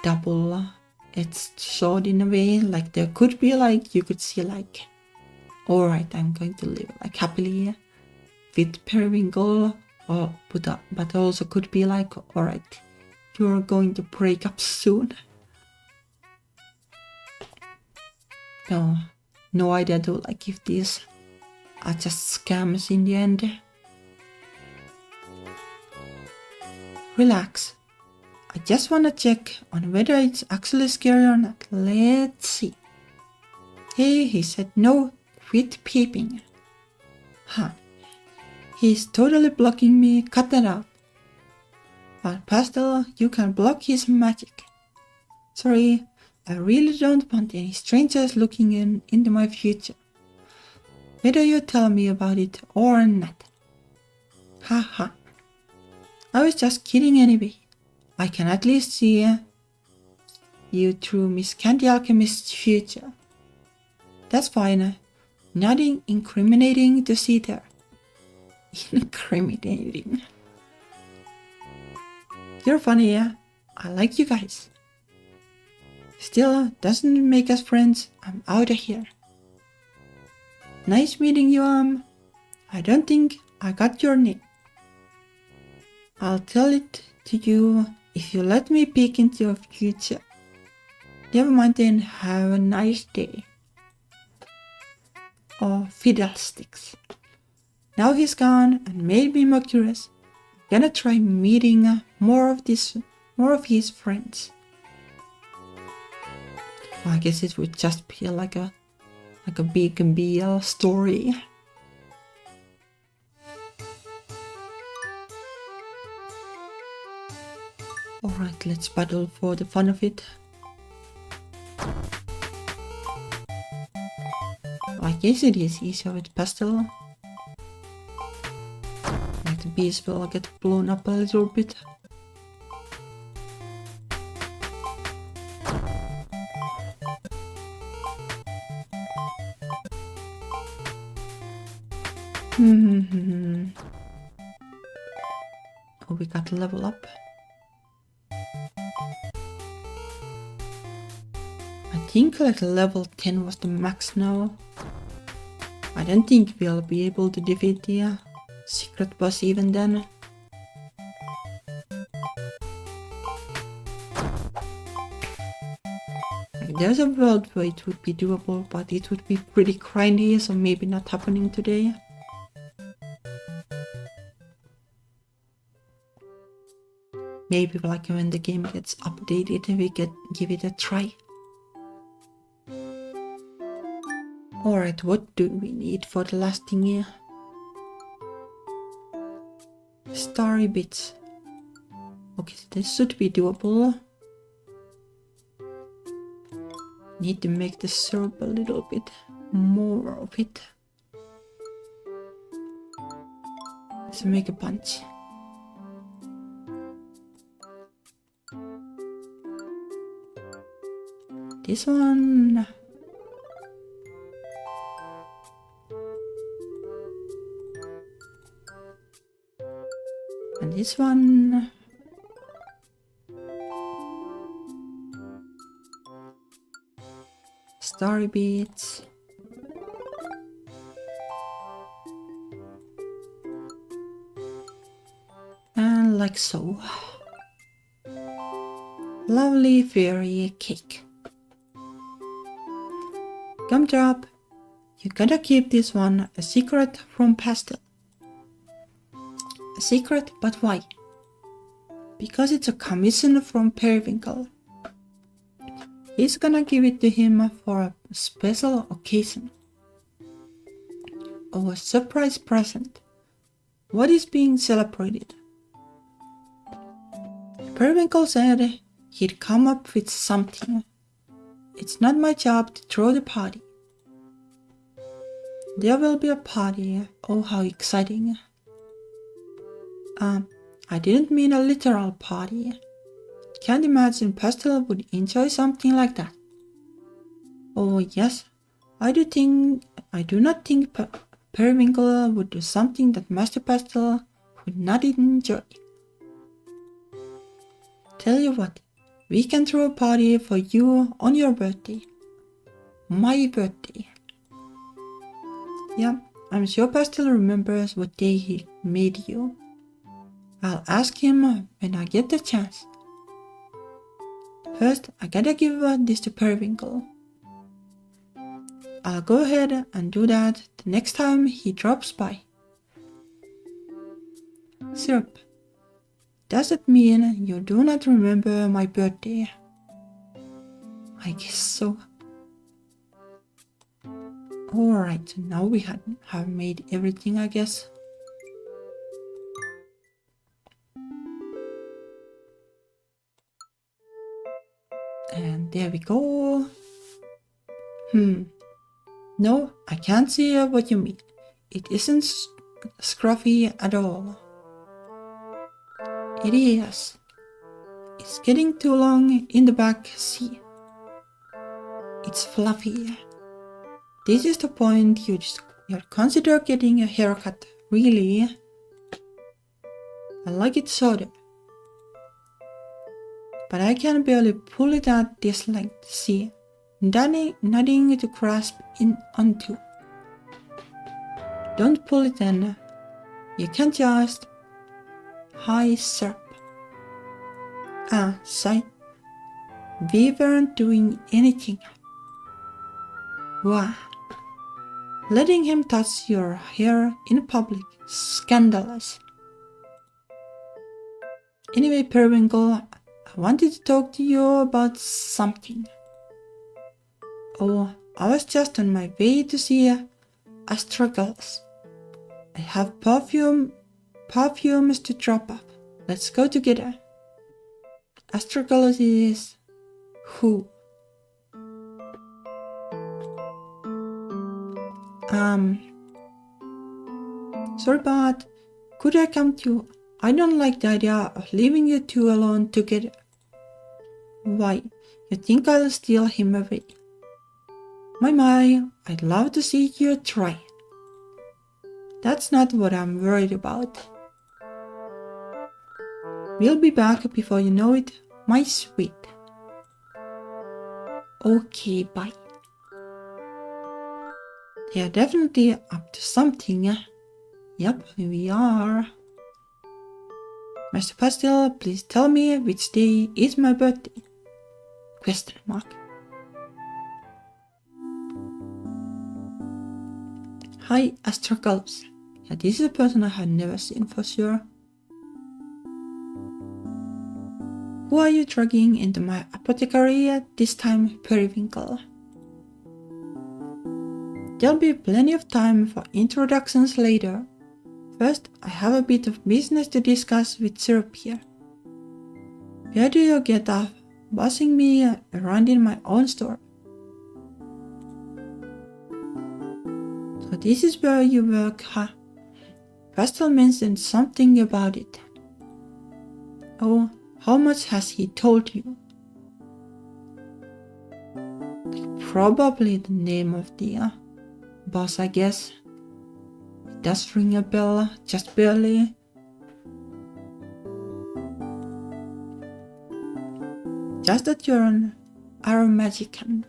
double-edged sword in a way. Like there could be like, you could see like, alright, I'm going to live like happily with Periwinkle, but also could be like, alright, you're going to break up soon. No idea though, like if these are just scams in the end. Relax. I just wanna check on whether it's actually scary or not. Let's see. Hey, he said no, quit peeping. Huh. He's totally blocking me, cut that out. But Pastel, you can block his magic. Sorry, I really don't want any strangers looking into my future. Whether you tell me about it or not. Haha. I was just kidding anyway. I can at least see you through Miss Candy Alchemist's future. That's fine. Nothing incriminating to see there. Incriminating. You're funny, yeah? I like you guys. Still, doesn't make us friends. I'm out of here. Nice meeting you, I don't think I got your name. I'll tell it to you if you let me peek into your future. Never mind then, have a nice day. Oh, fiddlesticks. Now he's gone and made me more curious. I'm gonna try meeting more of his friends. Well, I guess it would just be like a big BL story. Alright, let's battle for the fun of it. I guess it is easier with Pastel. Like the bees will get blown up a little bit. Oh, we got to level up. I think like level 10 was the max now. I don't think we'll be able to defeat the secret boss even then. Like, there's a world where it would be doable, but it would be pretty grindy, so maybe not happening today. Maybe like when the game gets updated we can give it a try. Alright, what do we need for the last thing here? Starry bits. Okay, so this should be doable. Need to make the syrup a little bit more of it. Let's make a bunch. This one. And this one. Starry beads. And like so. Lovely fairy cake. Gumdrop, You gotta keep this one a secret from Pastel. A secret, but why? Because it's a commission from Periwinkle. He's gonna give it to him for a special occasion. Oh, a surprise present. What is being celebrated? Periwinkle said he'd come up with something. It's not my job to throw the party. There will be a party. Oh, how exciting. I didn't mean a literal party. Can't imagine Pastel would enjoy something like that. Oh yes, I do not think Periwinkle would do something that Master Pastel would not enjoy. Tell you what, we can throw a party for you on your birthday. My birthday. Yeah, I'm sure Pastel remembers what day he made you. I'll ask him when I get the chance. First, I gotta give this to Periwinkle. I'll go ahead and do that the next time he drops by. Syrup, does that mean you do not remember my birthday? I guess so. Alright, so now we have made everything, I guess. And there we go. No, I can't see what you mean. It isn't scruffy at all. It is. It's getting too long in the back, see. It's fluffy. This is the point you'd consider getting a haircut, really. I like it shorter. But I can barely pull it at this length, see. Nothing to grasp in onto. Don't pull it in. You can just... Hi, Syrup. Sorry. We weren't doing anything. Wow. Letting him touch your hair in public. Scandalous. Anyway, Periwinkle, I wanted to talk to you about something. Oh, I was just on my way to see Astragalus. I have perfumes to drop off. Let's go together. Astragalus is... who? Sorry, but could I come too? I don't like the idea of leaving you two alone together. Why, you think I'll steal him away? My, I'd love to see you try. That's not what I'm worried about. We'll be back before you know it, my sweet. Okay, bye. They are definitely up to something. Yep, we are. Master Pastel, please tell me which day is my birthday? Question mark. Hi, Astragalus. Yeah, this is a person I have never seen for sure. Who are you dragging into my apothecary at this time, Periwinkle? There'll be plenty of time for introductions later. First, I have a bit of business to discuss with Syrup here. Where do you get off bossing me around in my own store? So this is where you work, huh? Pastel mentioned something about it. Oh, how much has he told you? Probably the name of the boss, I guess. It does ring a bell, just barely. Just that you're an aromagician.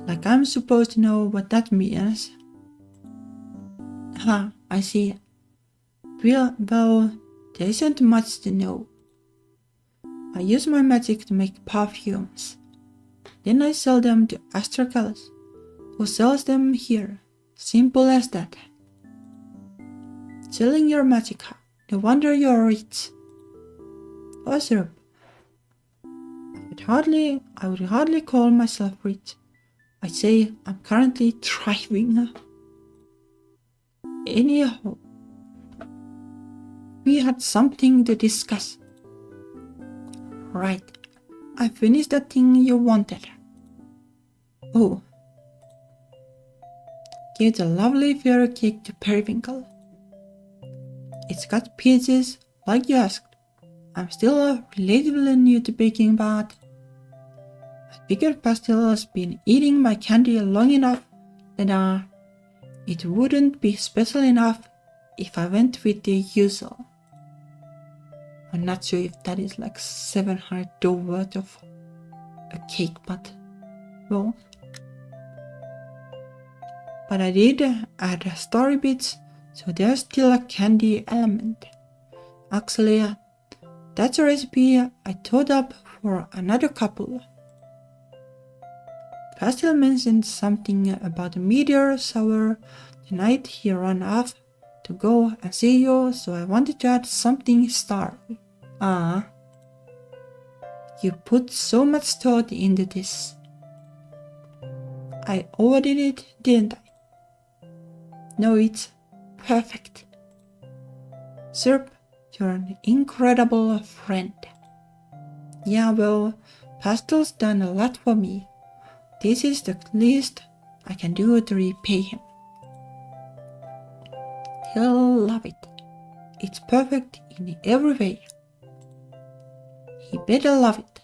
Like I'm supposed to know what that means. I see. Well, there isn't much to know. I use my magic to make perfumes. Then I sell them to Astragalus, who sells them here. Simple as that. Selling your magica, no wonder you're rich. Oh, syrup. I would hardly call myself rich. I'd say I'm currently thriving. Anyhow, we had something to discuss. Right, I finished the thing you wanted. Oh, give the lovely fairy cake to Periwinkle. It's got pieces, like you asked. I'm still relatively new to baking, but I figured Pastel has been eating my candy long enough that it wouldn't be special enough if I went with the usual. I'm not sure if that is like $700 worth of a cake, but well. But I did add story bits, so there's still a candy element. Actually, that's a recipe I thought up for another couple. Pastel mentioned something about a meteor shower the night he ran off to go and see you, so I wanted to add something starry. You put so much thought into this. I overdid it, didn't I? No, it's perfect. Syrup, you're an incredible friend. Yeah, well, Pastel's done a lot for me. This is the least I can do to repay him. He'll love it. It's perfect in every way. He better love it.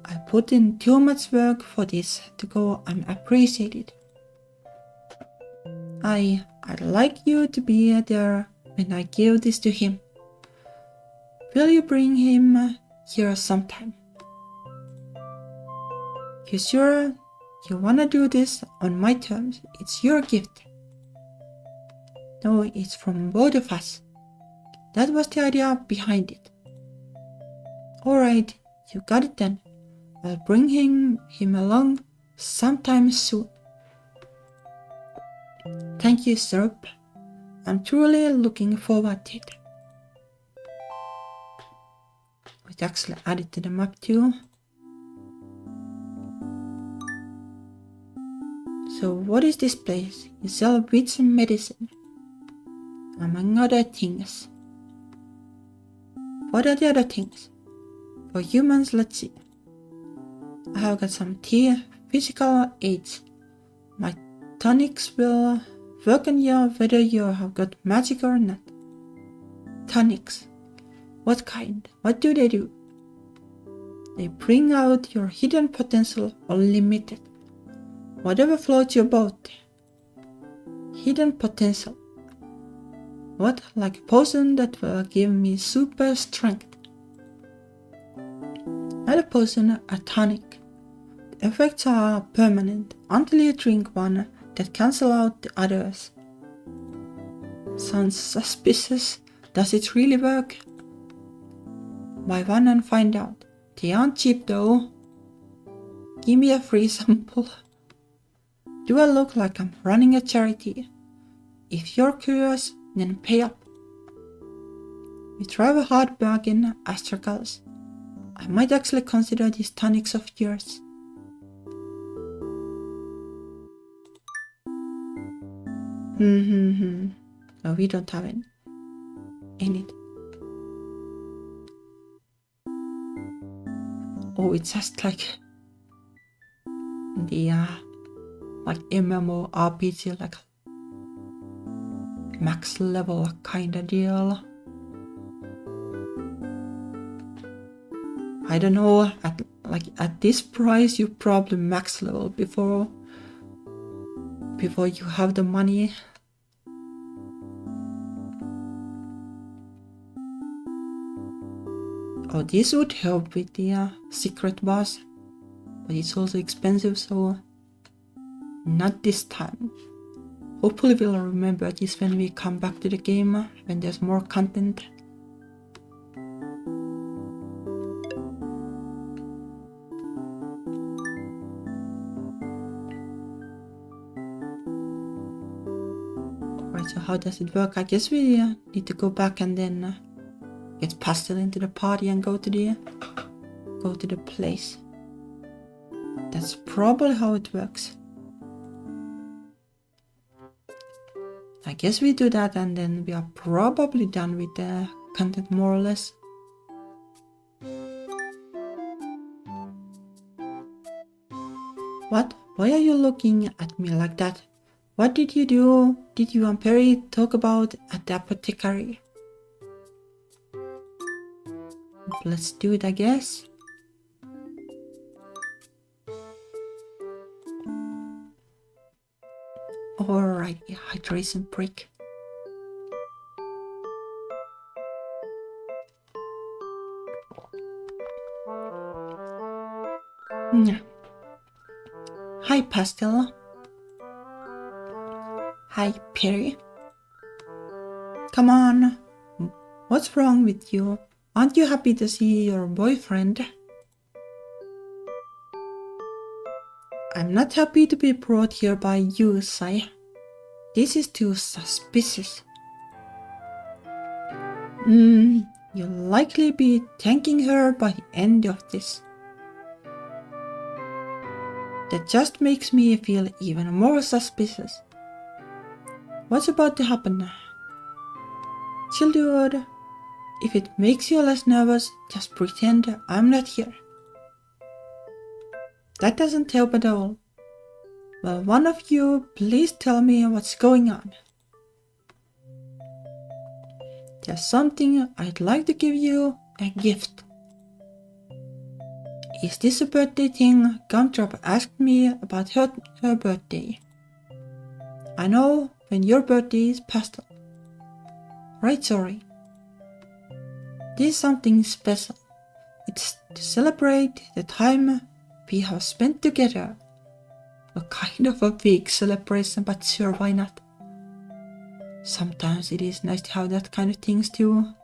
I put in too much work for this to go unappreciated. I'd like you to be there when I give this to him. Will you bring him here sometime? You sure you wanna do this on my terms? It's your gift. No, it's from both of us. That was the idea behind it. Alright, you got it then. I'll bring him along sometime soon. Thank you, Syrup. I'm truly looking forward to it. We actually added to the map too. So what is this place? You sell witch medicine, among other things. What are the other things? For humans, let's see. I have got some tea, physical aids. My tonics will work on you whether you have got magic or not. Tonics. What kind? What do they do? They bring out your hidden potential unlimited. Whatever floats your boat. Hidden potential. What? Like a potion that will give me super strength. Not a potion, a tonic. The effects are permanent until you drink one that cancel out the others. Sounds suspicious. Does it really work? Buy one and find out. They aren't cheap though. Give me a free sample. Do I look like I'm running a charity? If you're curious, then pay up. We drive a hard bargain, Astragalus. I might actually consider these tonics of yours. No, we don't have any in it. Oh, it's just like the like MMORPG, like max level kind of deal. I don't know, at this price you probably max level before you have the money. Oh, this would help with the secret boss, but it's also expensive, so not this time. Hopefully we'll remember this when we come back to the game, when there's more content. So how does it work? I guess we need to go back and then get pastel into the party and go to the place. That's probably how it works. I guess we do that and then we are probably done with the content more or less. What? Why are you looking at me like that? What did you do? Did you and Perry talk about at the apothecary? Let's do it, I guess. Alright, hydration break. Hi, Pastel. Hi, Perry. Come on. What's wrong with you? Aren't you happy to see your boyfriend? I'm not happy to be brought here by you, Sai. This is too suspicious. You'll likely be thanking her by the end of this. That just makes me feel even more suspicious. What's about to happen? Chill, dude. If it makes you less nervous, just pretend I'm not here. That doesn't help at all. Well, one of you, please tell me what's going on. There's something I'd like to give you, a gift. Is this a birthday thing? Gumdrop asked me about her birthday. I know when your birthday is pastel. Right, sorry. This is something special. It's to celebrate the time we have spent together. A kind of a big celebration, but sure, why not? Sometimes it is nice to have that kind of things too.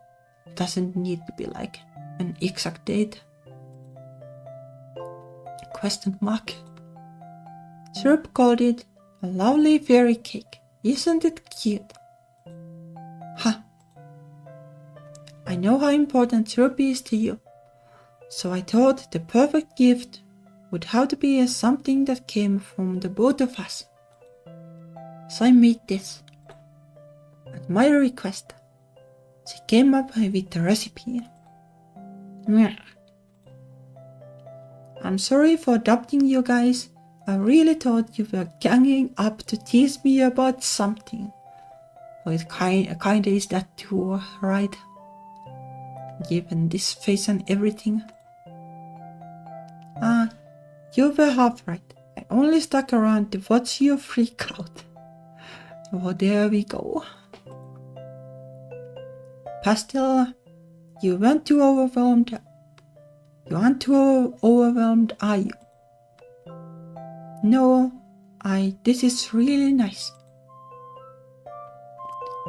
It doesn't need to be like an exact date. Question mark. Syrup called it a lovely fairy cake. Isn't it cute? Huh. I know how important syrup is to you. So I thought the perfect gift would have to be something that came from the both of us. So I made this. At my request, she came up with the recipe. I'm sorry for adopting you guys. I really thought you were ganging up to tease me about something. Well, it kinda is that too, right? Given this face and everything. You were half right. I only stuck around to watch you freak out. Oh, there we go. Pastel, you weren't too overwhelmed. You aren't too overwhelmed, are you? No, this is really nice.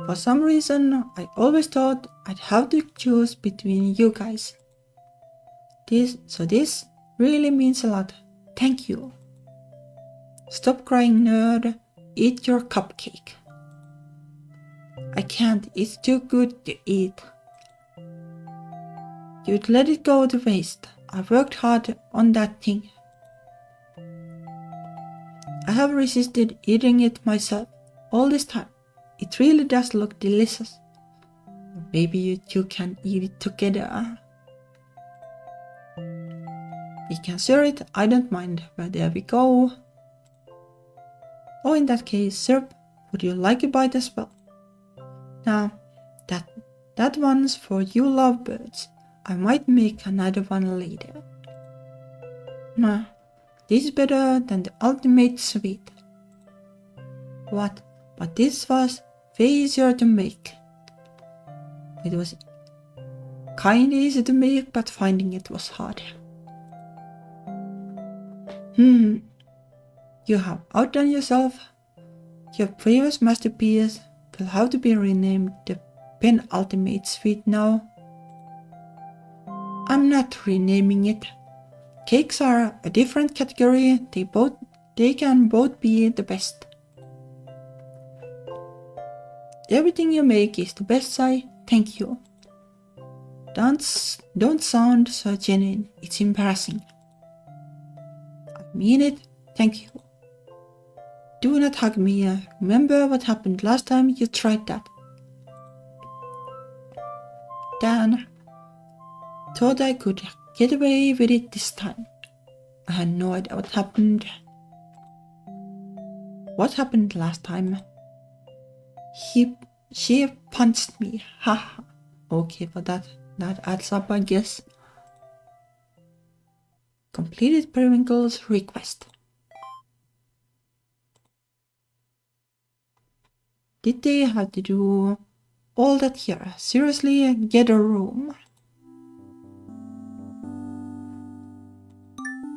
For some reason, I always thought I'd have to choose between you guys. This really means a lot. Thank you. Stop crying, nerd. Eat your cupcake. I can't, it's too good to eat. You'd let it go to waste. I worked hard on that thing. I have resisted eating it myself all this time. It really does look delicious. Maybe you two can eat it together. We can share it, I don't mind. But there we go. Oh, in that case, Syrup, would you like a bite as well? Now, that one's for you lovebirds. I might make another one later. Nah, this is better than the ultimate sweet. What? But this was way easier to make. It was kinda easy to make, but finding it was hard. You have outdone yourself. Your previous masterpiece will have to be renamed the penultimate sweet now. I'm not renaming it. Cakes are a different category. They can both be the best. Everything you make is the best side. Thank you. Don't sound so genuine. It's embarrassing. I mean it. Thank you. Do not hug me. Remember what happened last time you tried that? Dan. Thought I could get away with it this time. I had no idea what happened. What happened last time? She punched me. Haha. Okay, but that adds up, I guess. Completed Periwinkle's request. Did they have to do all that here? Seriously, get a room.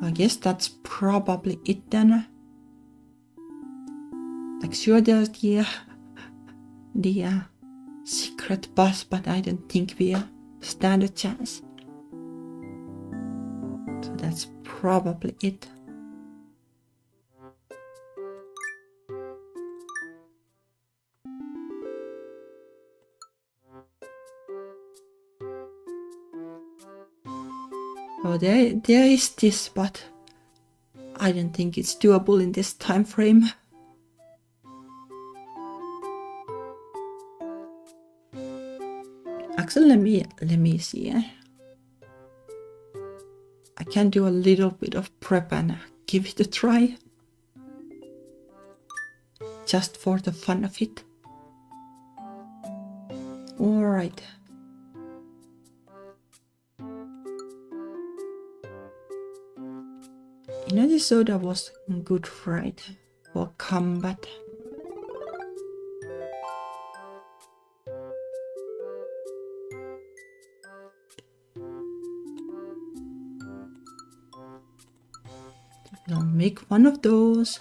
I guess that's probably it then. Like sure there's the secret bus, but I don't think we stand a chance. So that's probably it. Oh, there is this, but I don't think it's doable in this time frame. Actually, let me see. I can do a little bit of prep and give it a try. Just for the fun of it. Alright. Energy soda was good, right? For combat. I'll make one of those.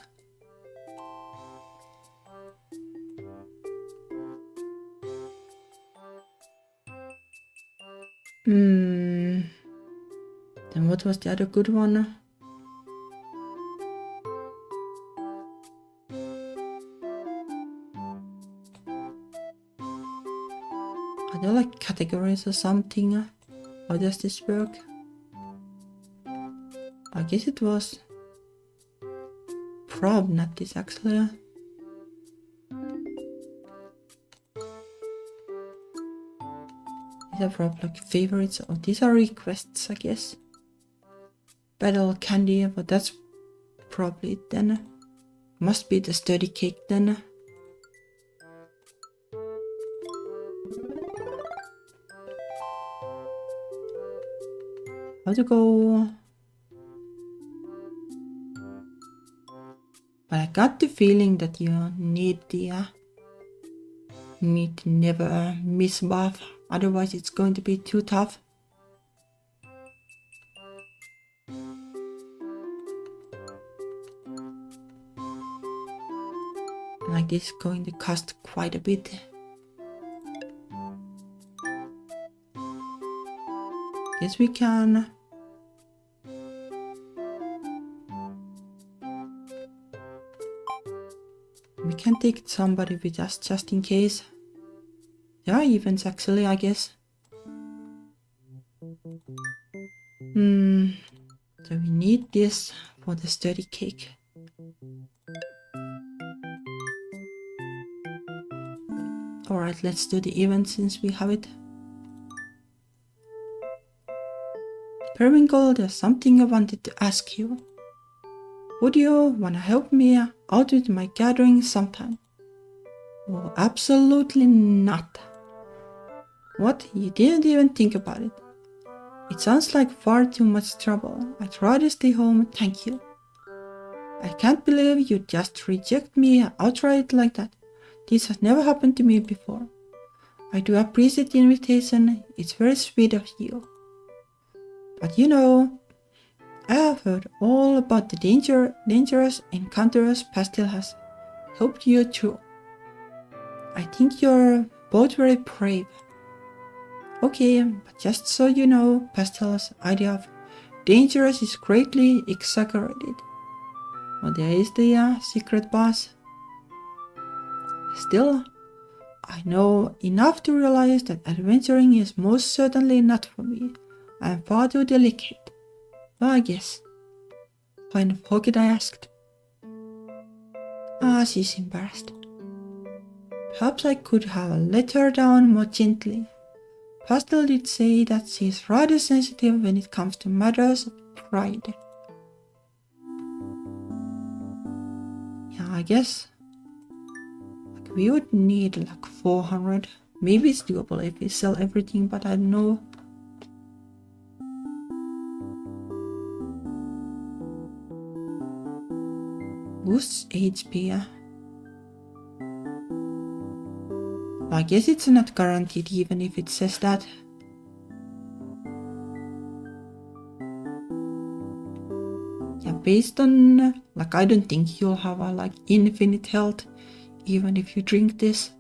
Then what was the other good one? Are there like categories or something? How does this work? I guess it was probably not this actually. These are probably like favorites, or these are requests, I guess. Battle candy, but that's probably it then. Must be the sturdy cake then. How to go? But I got the feeling that you need the never miss buff, otherwise it's going to be too tough. Like this is going to cost quite a bit. Guess we can. We can take somebody with us just in case. There are events actually, I guess. So we need this for the sturdy cake. Alright, let's do the event since we have it. Periwinkle, there's something I wanted to ask you. Would you want to help me out with my gathering sometime? Oh, absolutely not. What? You didn't even think about it? It sounds like far too much trouble. I'd rather stay home, thank you. I can't believe you just reject me outright like that. This has never happened to me before. I do appreciate the invitation, it's very sweet of you. But you know, I have heard all about the dangerous encounters Pastel has helped you through. I think you're both very brave. Okay, but just so you know, Pastel's idea of dangerous is greatly exaggerated. Well, there is the secret boss. Still, I know enough to realize that adventuring is most certainly not for me. I am far too delicate. Well, I guess. Kind of how could I asked? Ah, she's embarrassed. Perhaps I could have let her down more gently. Pastel did say that she's rather sensitive when it comes to matters of pride. Yeah, I guess. Like we would need like 400. Maybe it's doable if we sell everything, but I don't know. Boosts HP. I guess it's not guaranteed even if it says that. Yeah, based on, like, I don't think you'll have a, like, infinite health even if you drink this.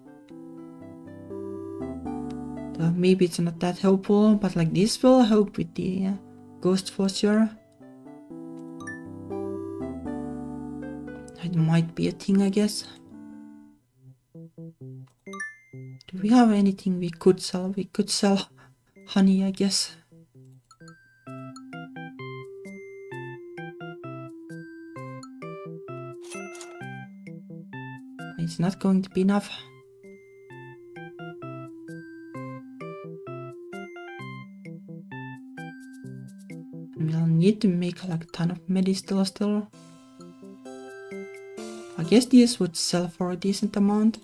Maybe it's not that helpful, but like this will help with the ghost for sure. It might be a thing, I guess. Do we have anything we could sell? We could sell honey, I guess. It's not going to be enough. We'll need to make like a ton of medicine still. I guess these would sell for a decent amount.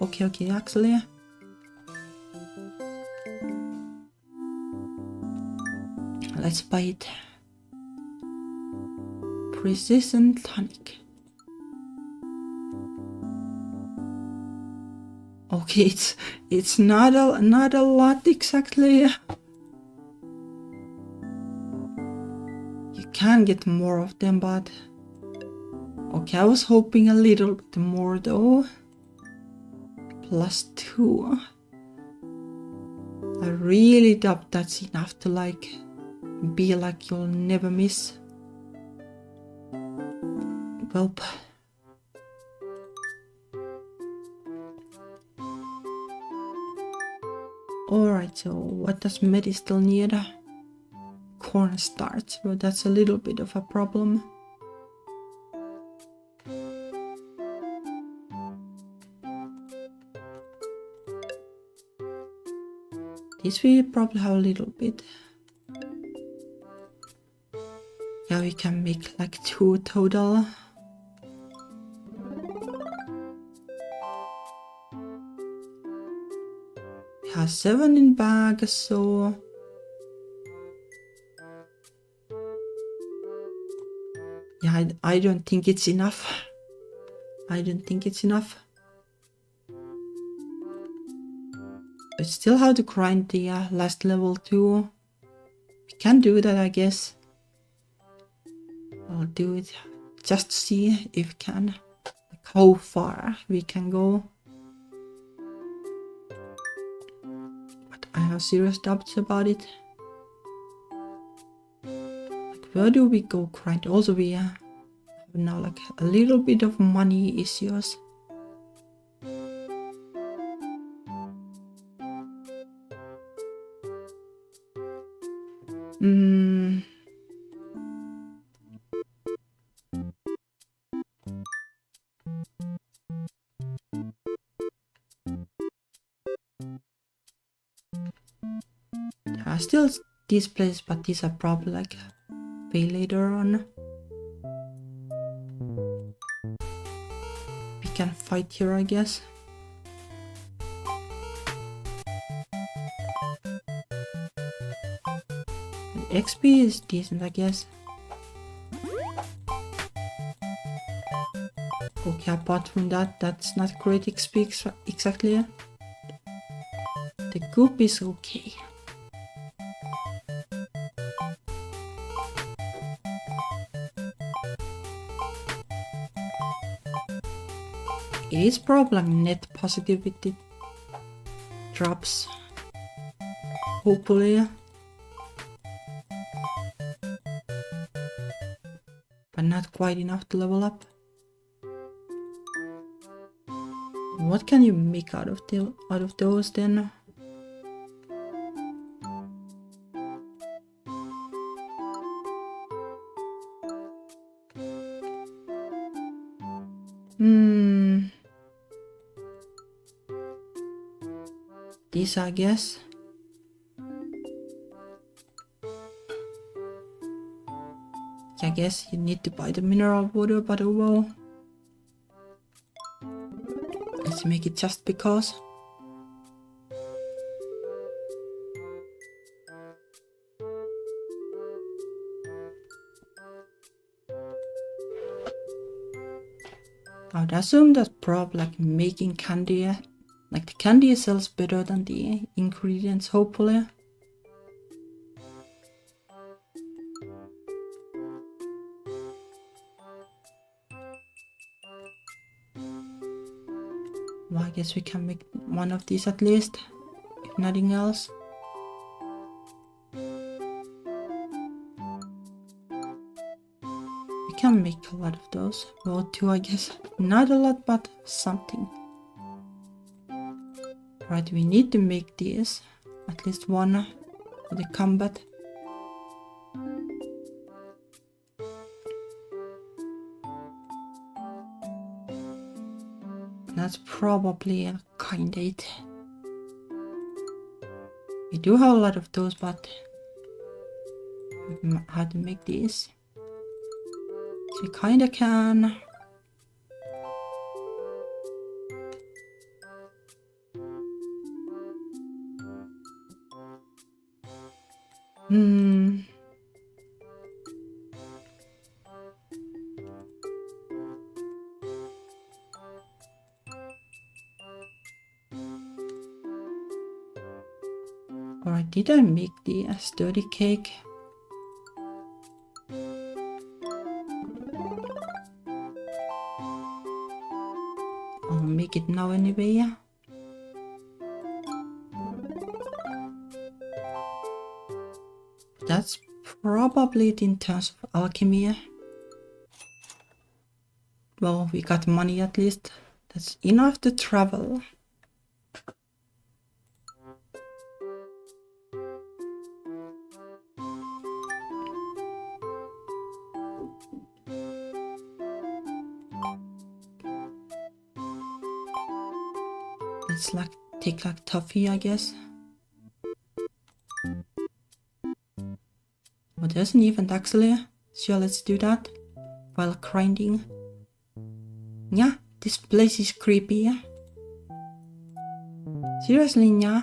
Okay, actually. Let's buy it. Precision tonic. Okay, it's not a lot exactly. You can get more of them, but okay, I was hoping a little bit more though. +2. I really doubt that's enough to like be like you'll never miss. Welp. Alright, so what does Medi still need? Cornstarch, but that's a little bit of a problem. This we probably have a little bit. Yeah, we can make like 2 total. We have 7 in bag, so yeah, I don't think it's enough. I don't think it's enough. But still have to grind the last level too. We can do that, I guess. I'll do it just to see if we can, like how far we can go. But I have serious doubts about it. Like where do we go grind? Also we have now like a little bit of money issues. Still these places, but these are probably like way later on. We can fight here, I guess. And XP is decent, I guess. Okay, apart from that, that's not great XP exactly. The goop is okay. It is probably net positivity drops. Hopefully. But not quite enough to level up. what can you make out of those then? These, I guess. I guess you need to buy the mineral water, but oh well. Let's make it just because. I would assume that probably like making candy, like the candy sells better than the ingredients, hopefully. Well, I guess we can make one of these at least, if nothing else. We can make a lot of those. Well, 2 I guess. Not a lot, but something. Right, we need to make these. At least one for the combat. That's probably a kind 8. We do have a lot of those, but how to make these? So we kinda can. Alright, did I make the sturdy cake? I'll make it now anyway. That's probably it in terms of alchemy. Well, we got money at least. That's enough to travel. Let's like take like toffee, I guess. Oh, there's an event actually. Sure, let's do that while grinding. Yeah, this place is creepy. Seriously, yeah.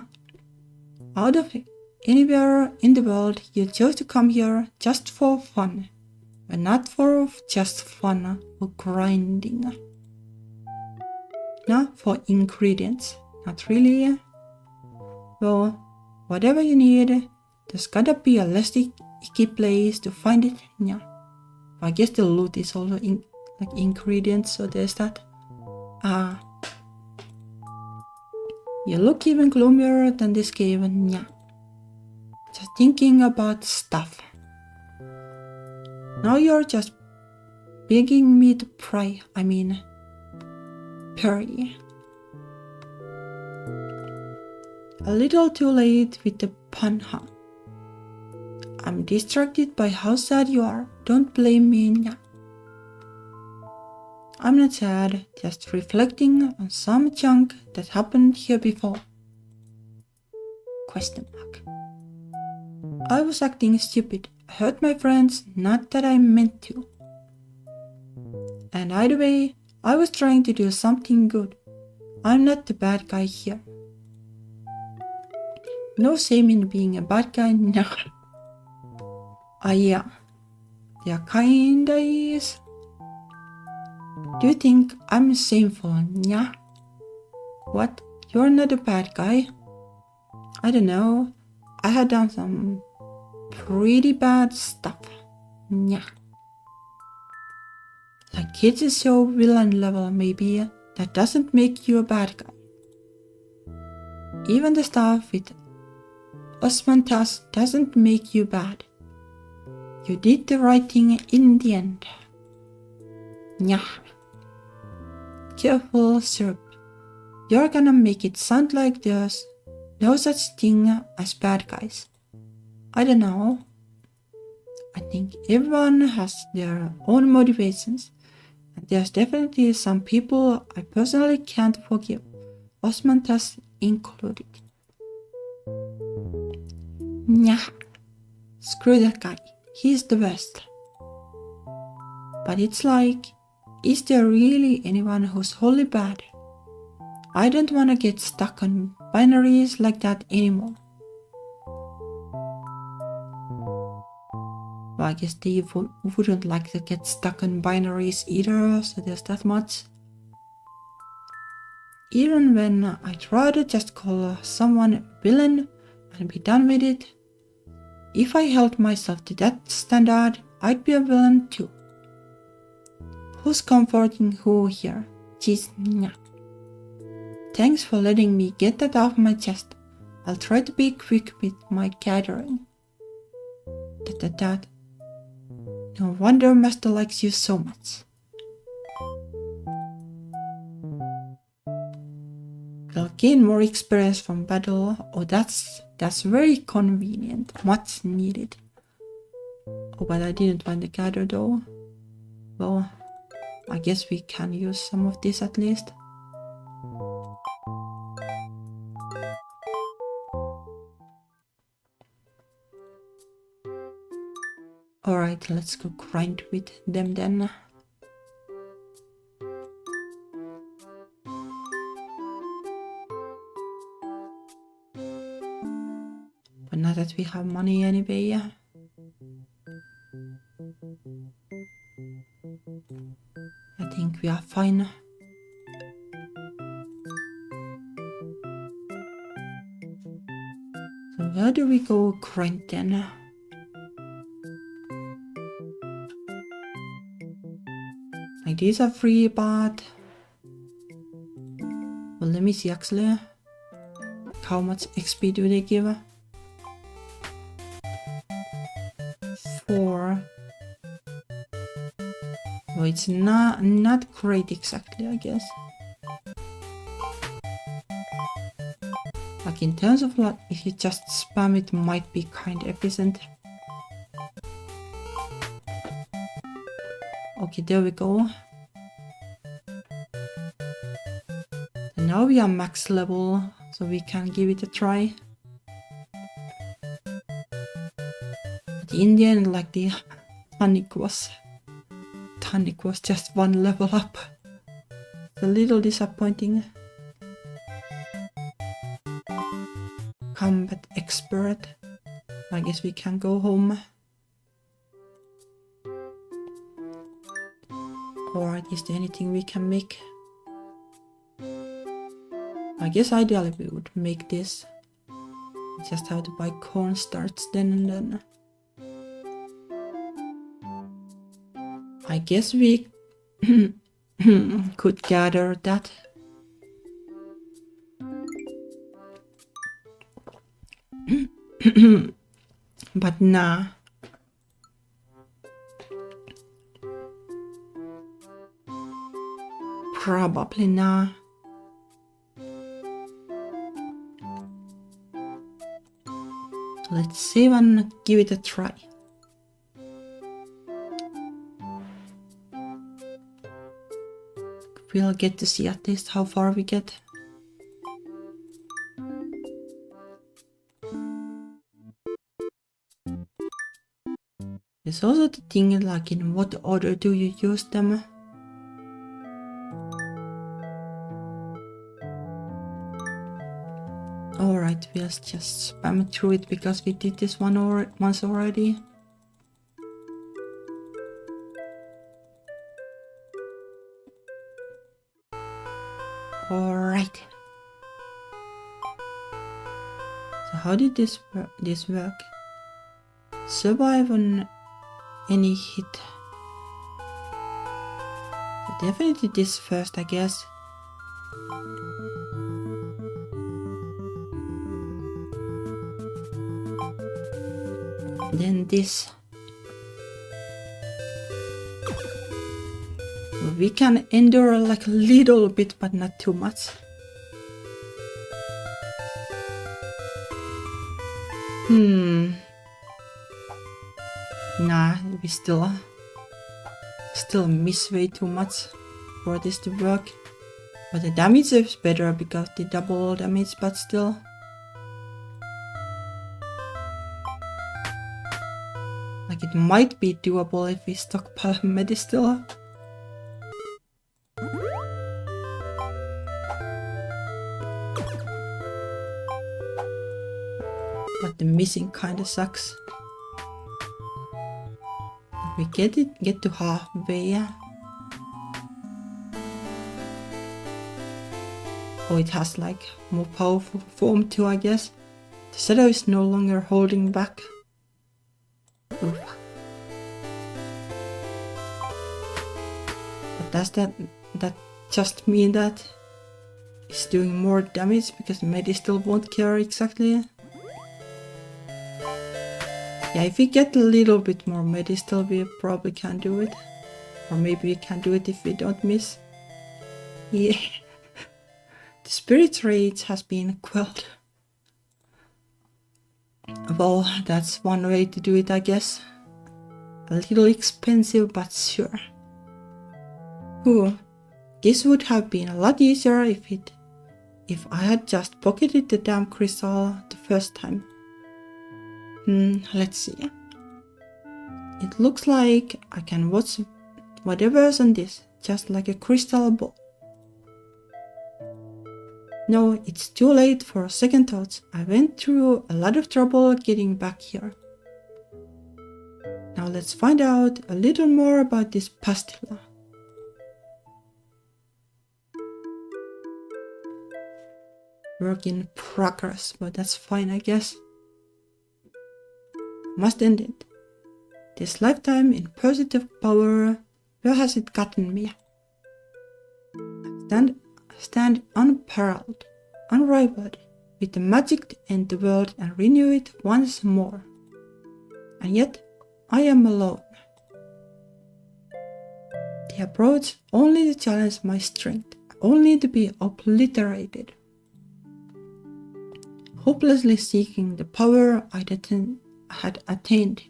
Out of anywhere in the world, you chose to come here just for fun, but not for just fun or grinding. No, for ingredients. Not really. Well, whatever you need, there's gotta be a less icky place to find it. Yeah. I guess the loot is also like ingredients, so there's that. You look even gloomier than this cave, yeah. Just thinking about stuff. Now you're just begging me to pray. Perry. A little too late with the pun, huh? I'm distracted by how sad you are. Don't blame me, Nya. I'm not sad, just reflecting on some junk that happened here before. Question mark. I was acting stupid. I hurt my friends, not that I meant to. And either way, I was trying to do something good. I'm not the bad guy here. No shame in being a bad guy, no. Yeah. There kinda is. Do you think I'm shameful, yeah? What? You're not a bad guy? I don't know. I had done some pretty bad stuff, yeah. Like kids is so villain level maybe, that doesn't make you a bad guy. Even the stuff with Osmanthus doesn't make you bad. You did the right thing in the end. Nyah. Careful, syrup. You're gonna make it sound like there's no such thing as bad guys. I don't know. I think everyone has their own motivations, and there's definitely some people I personally can't forgive, Osmanthus included. Nah, screw that guy, he's the best. But it's like, is there really anyone who's wholly bad? I don't want to get stuck on binaries like that anymore. Well, I guess they wouldn't like to get stuck on binaries either, so there's that much. Even when I try to just call someone a villain and be done with it, if I held myself to that standard, I'd be a villain too. Who's comforting who here? Jeez, nah. Thanks for letting me get that off my chest. I'll try to be quick with my gathering. No wonder Master likes you so much. We'll gain more experience from battle. Oh, that's very convenient. Much needed. Oh, but I didn't find the gather though. Well, I guess we can use some of this at least. Alright, let's go grind with them then. But now that we have money anyway. I think we are fine. So where do we go grind then? Like these are free, but well, let me see actually. How much XP do they give? 4. Oh, it's not great exactly, I guess. Like in terms of like, if you just spam it, might be kind of efficient. Okay, there we go. And now we are max level, so we can give it a try. But in the end, like the tonic was just 1 level up. It's a little disappointing. Combat expert. I guess we can go home. Alright, is there anything we can make? I guess ideally we would make this. We just have to buy cornstarch then and then. I guess we could gather that. But nah. Probably nah. Let's save and give it a try. We'll get to see at least how far we get. There's also the thing like in what order do you use them? Alright, we'll just spam through it because we did this one once already. Alright. So how did this work? Survive on any hit. So definitely this first, I guess. Then this. We can endure like a little bit, but not too much. Nah, we still miss way too much for this to work. But the damage is better because the double damage, but still. Like it might be doable if we stockpile Medistil. But the missing kinda sucks. We get to halfway. Oh, it has like more powerful form too, I guess. The shadow is no longer holding back. Oof. But does that just mean that it's doing more damage because Medi still won't care exactly? Yeah, if we get a little bit more Medi still, we probably can do it. Or maybe we can do it if we don't miss. Yeah. The spirit rage has been quelled. Well, that's one way to do it, I guess. A little expensive, but sure. Ooh, this would have been a lot easier if I had just pocketed the damn crystal the first time. Let's see. It looks like I can watch whatever's on this, just like a crystal ball. No, it's too late for second thoughts. I went through a lot of trouble getting back here. Now let's find out a little more about this pastilla. Work in progress, but that's fine, I guess. Must end it. This lifetime in positive power, where has it gotten me? Stand unparalleled, unrivaled, with the magic to end the world and renew it once more. And yet, I am alone. The approach only to challenge my strength, only to be obliterated. Hopelessly seeking the power I had attained,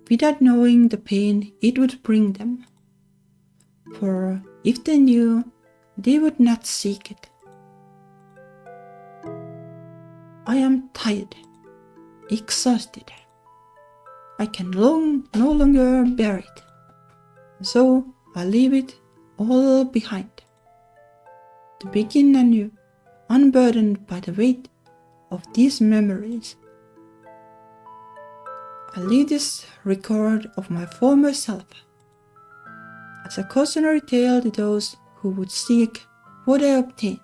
without knowing the pain it would bring them. For if they knew, they would not seek it. I am tired, exhausted. I can no longer bear it. So I leave it all behind. To begin anew, unburdened by the weight of these memories. I leave this record of my former self as a cautionary tale to those who would seek what I obtained.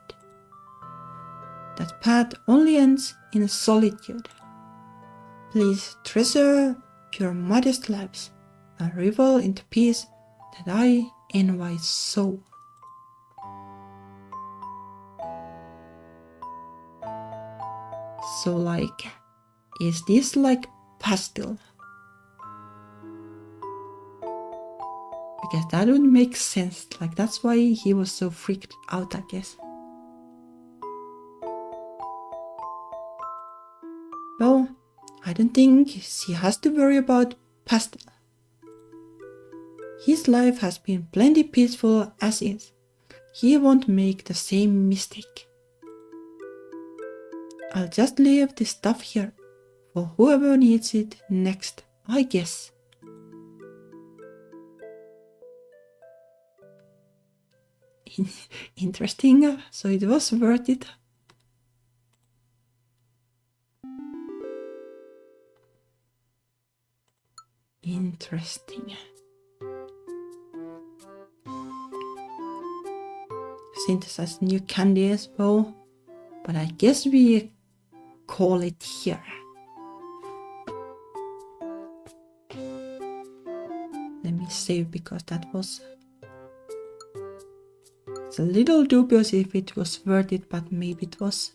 That path only ends in solitude. Please treasure your modest lives and revel in the peace that I envy so. So like, is this like pastel? Because that would make sense, like that's why he was so freaked out, I guess. Well, I don't think he has to worry about pastel. His life has been plenty peaceful as is. He won't make the same mistake. I'll just leave this stuff here for whoever needs it next, I guess. Interesting, so it was worth it. Interesting. Synthesize new candy as well, but I guess we call it here. Let me save because that was... It's a little dubious if it was worth it, but maybe it was.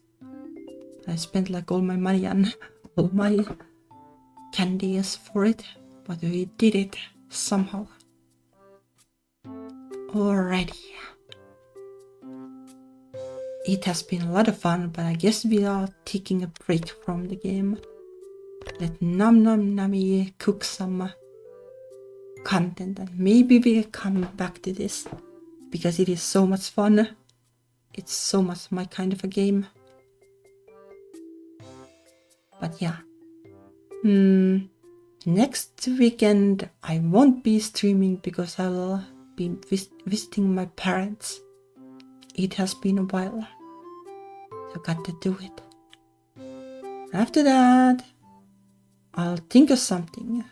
I spent like all my money and all my candies for it, but we did it somehow. Alrighty. It has been a lot of fun, but I guess we are taking a break from the game. let Nami cook some content, and maybe we'll come back to this because it is so much fun. It's so much my kind of a game. But yeah. Next weekend I won't be streaming because I will be visiting my parents. It has been a while, so got to do it. After that, I'll think of something.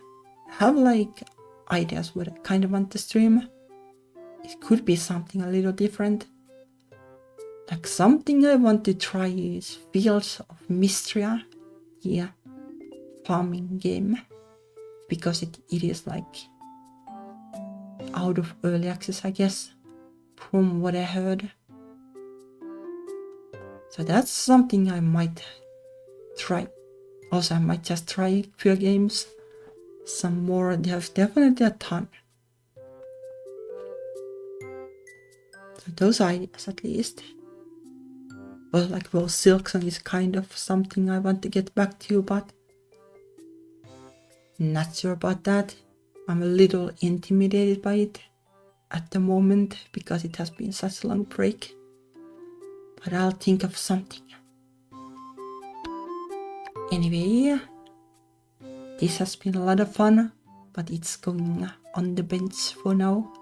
Have like ideas what I kind of want to stream. It could be something a little different. Like something I want to try is Fields of Mystria. Yeah, farming game. Because it is like out of early access, I guess, from what I heard. So that's something I might try. Also, I might just try few games. Some more, there's definitely a ton. So those ideas at least. But like Silksong is kind of something I want to get back to, but not sure about that. I'm a little intimidated by it at the moment because it has been such a long break. But I'll think of something. Anyway, this has been a lot of fun, but it's going on the bench for now.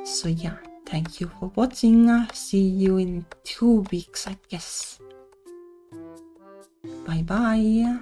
So yeah, thank you for watching. See you in 2 weeks, I guess. Bye bye.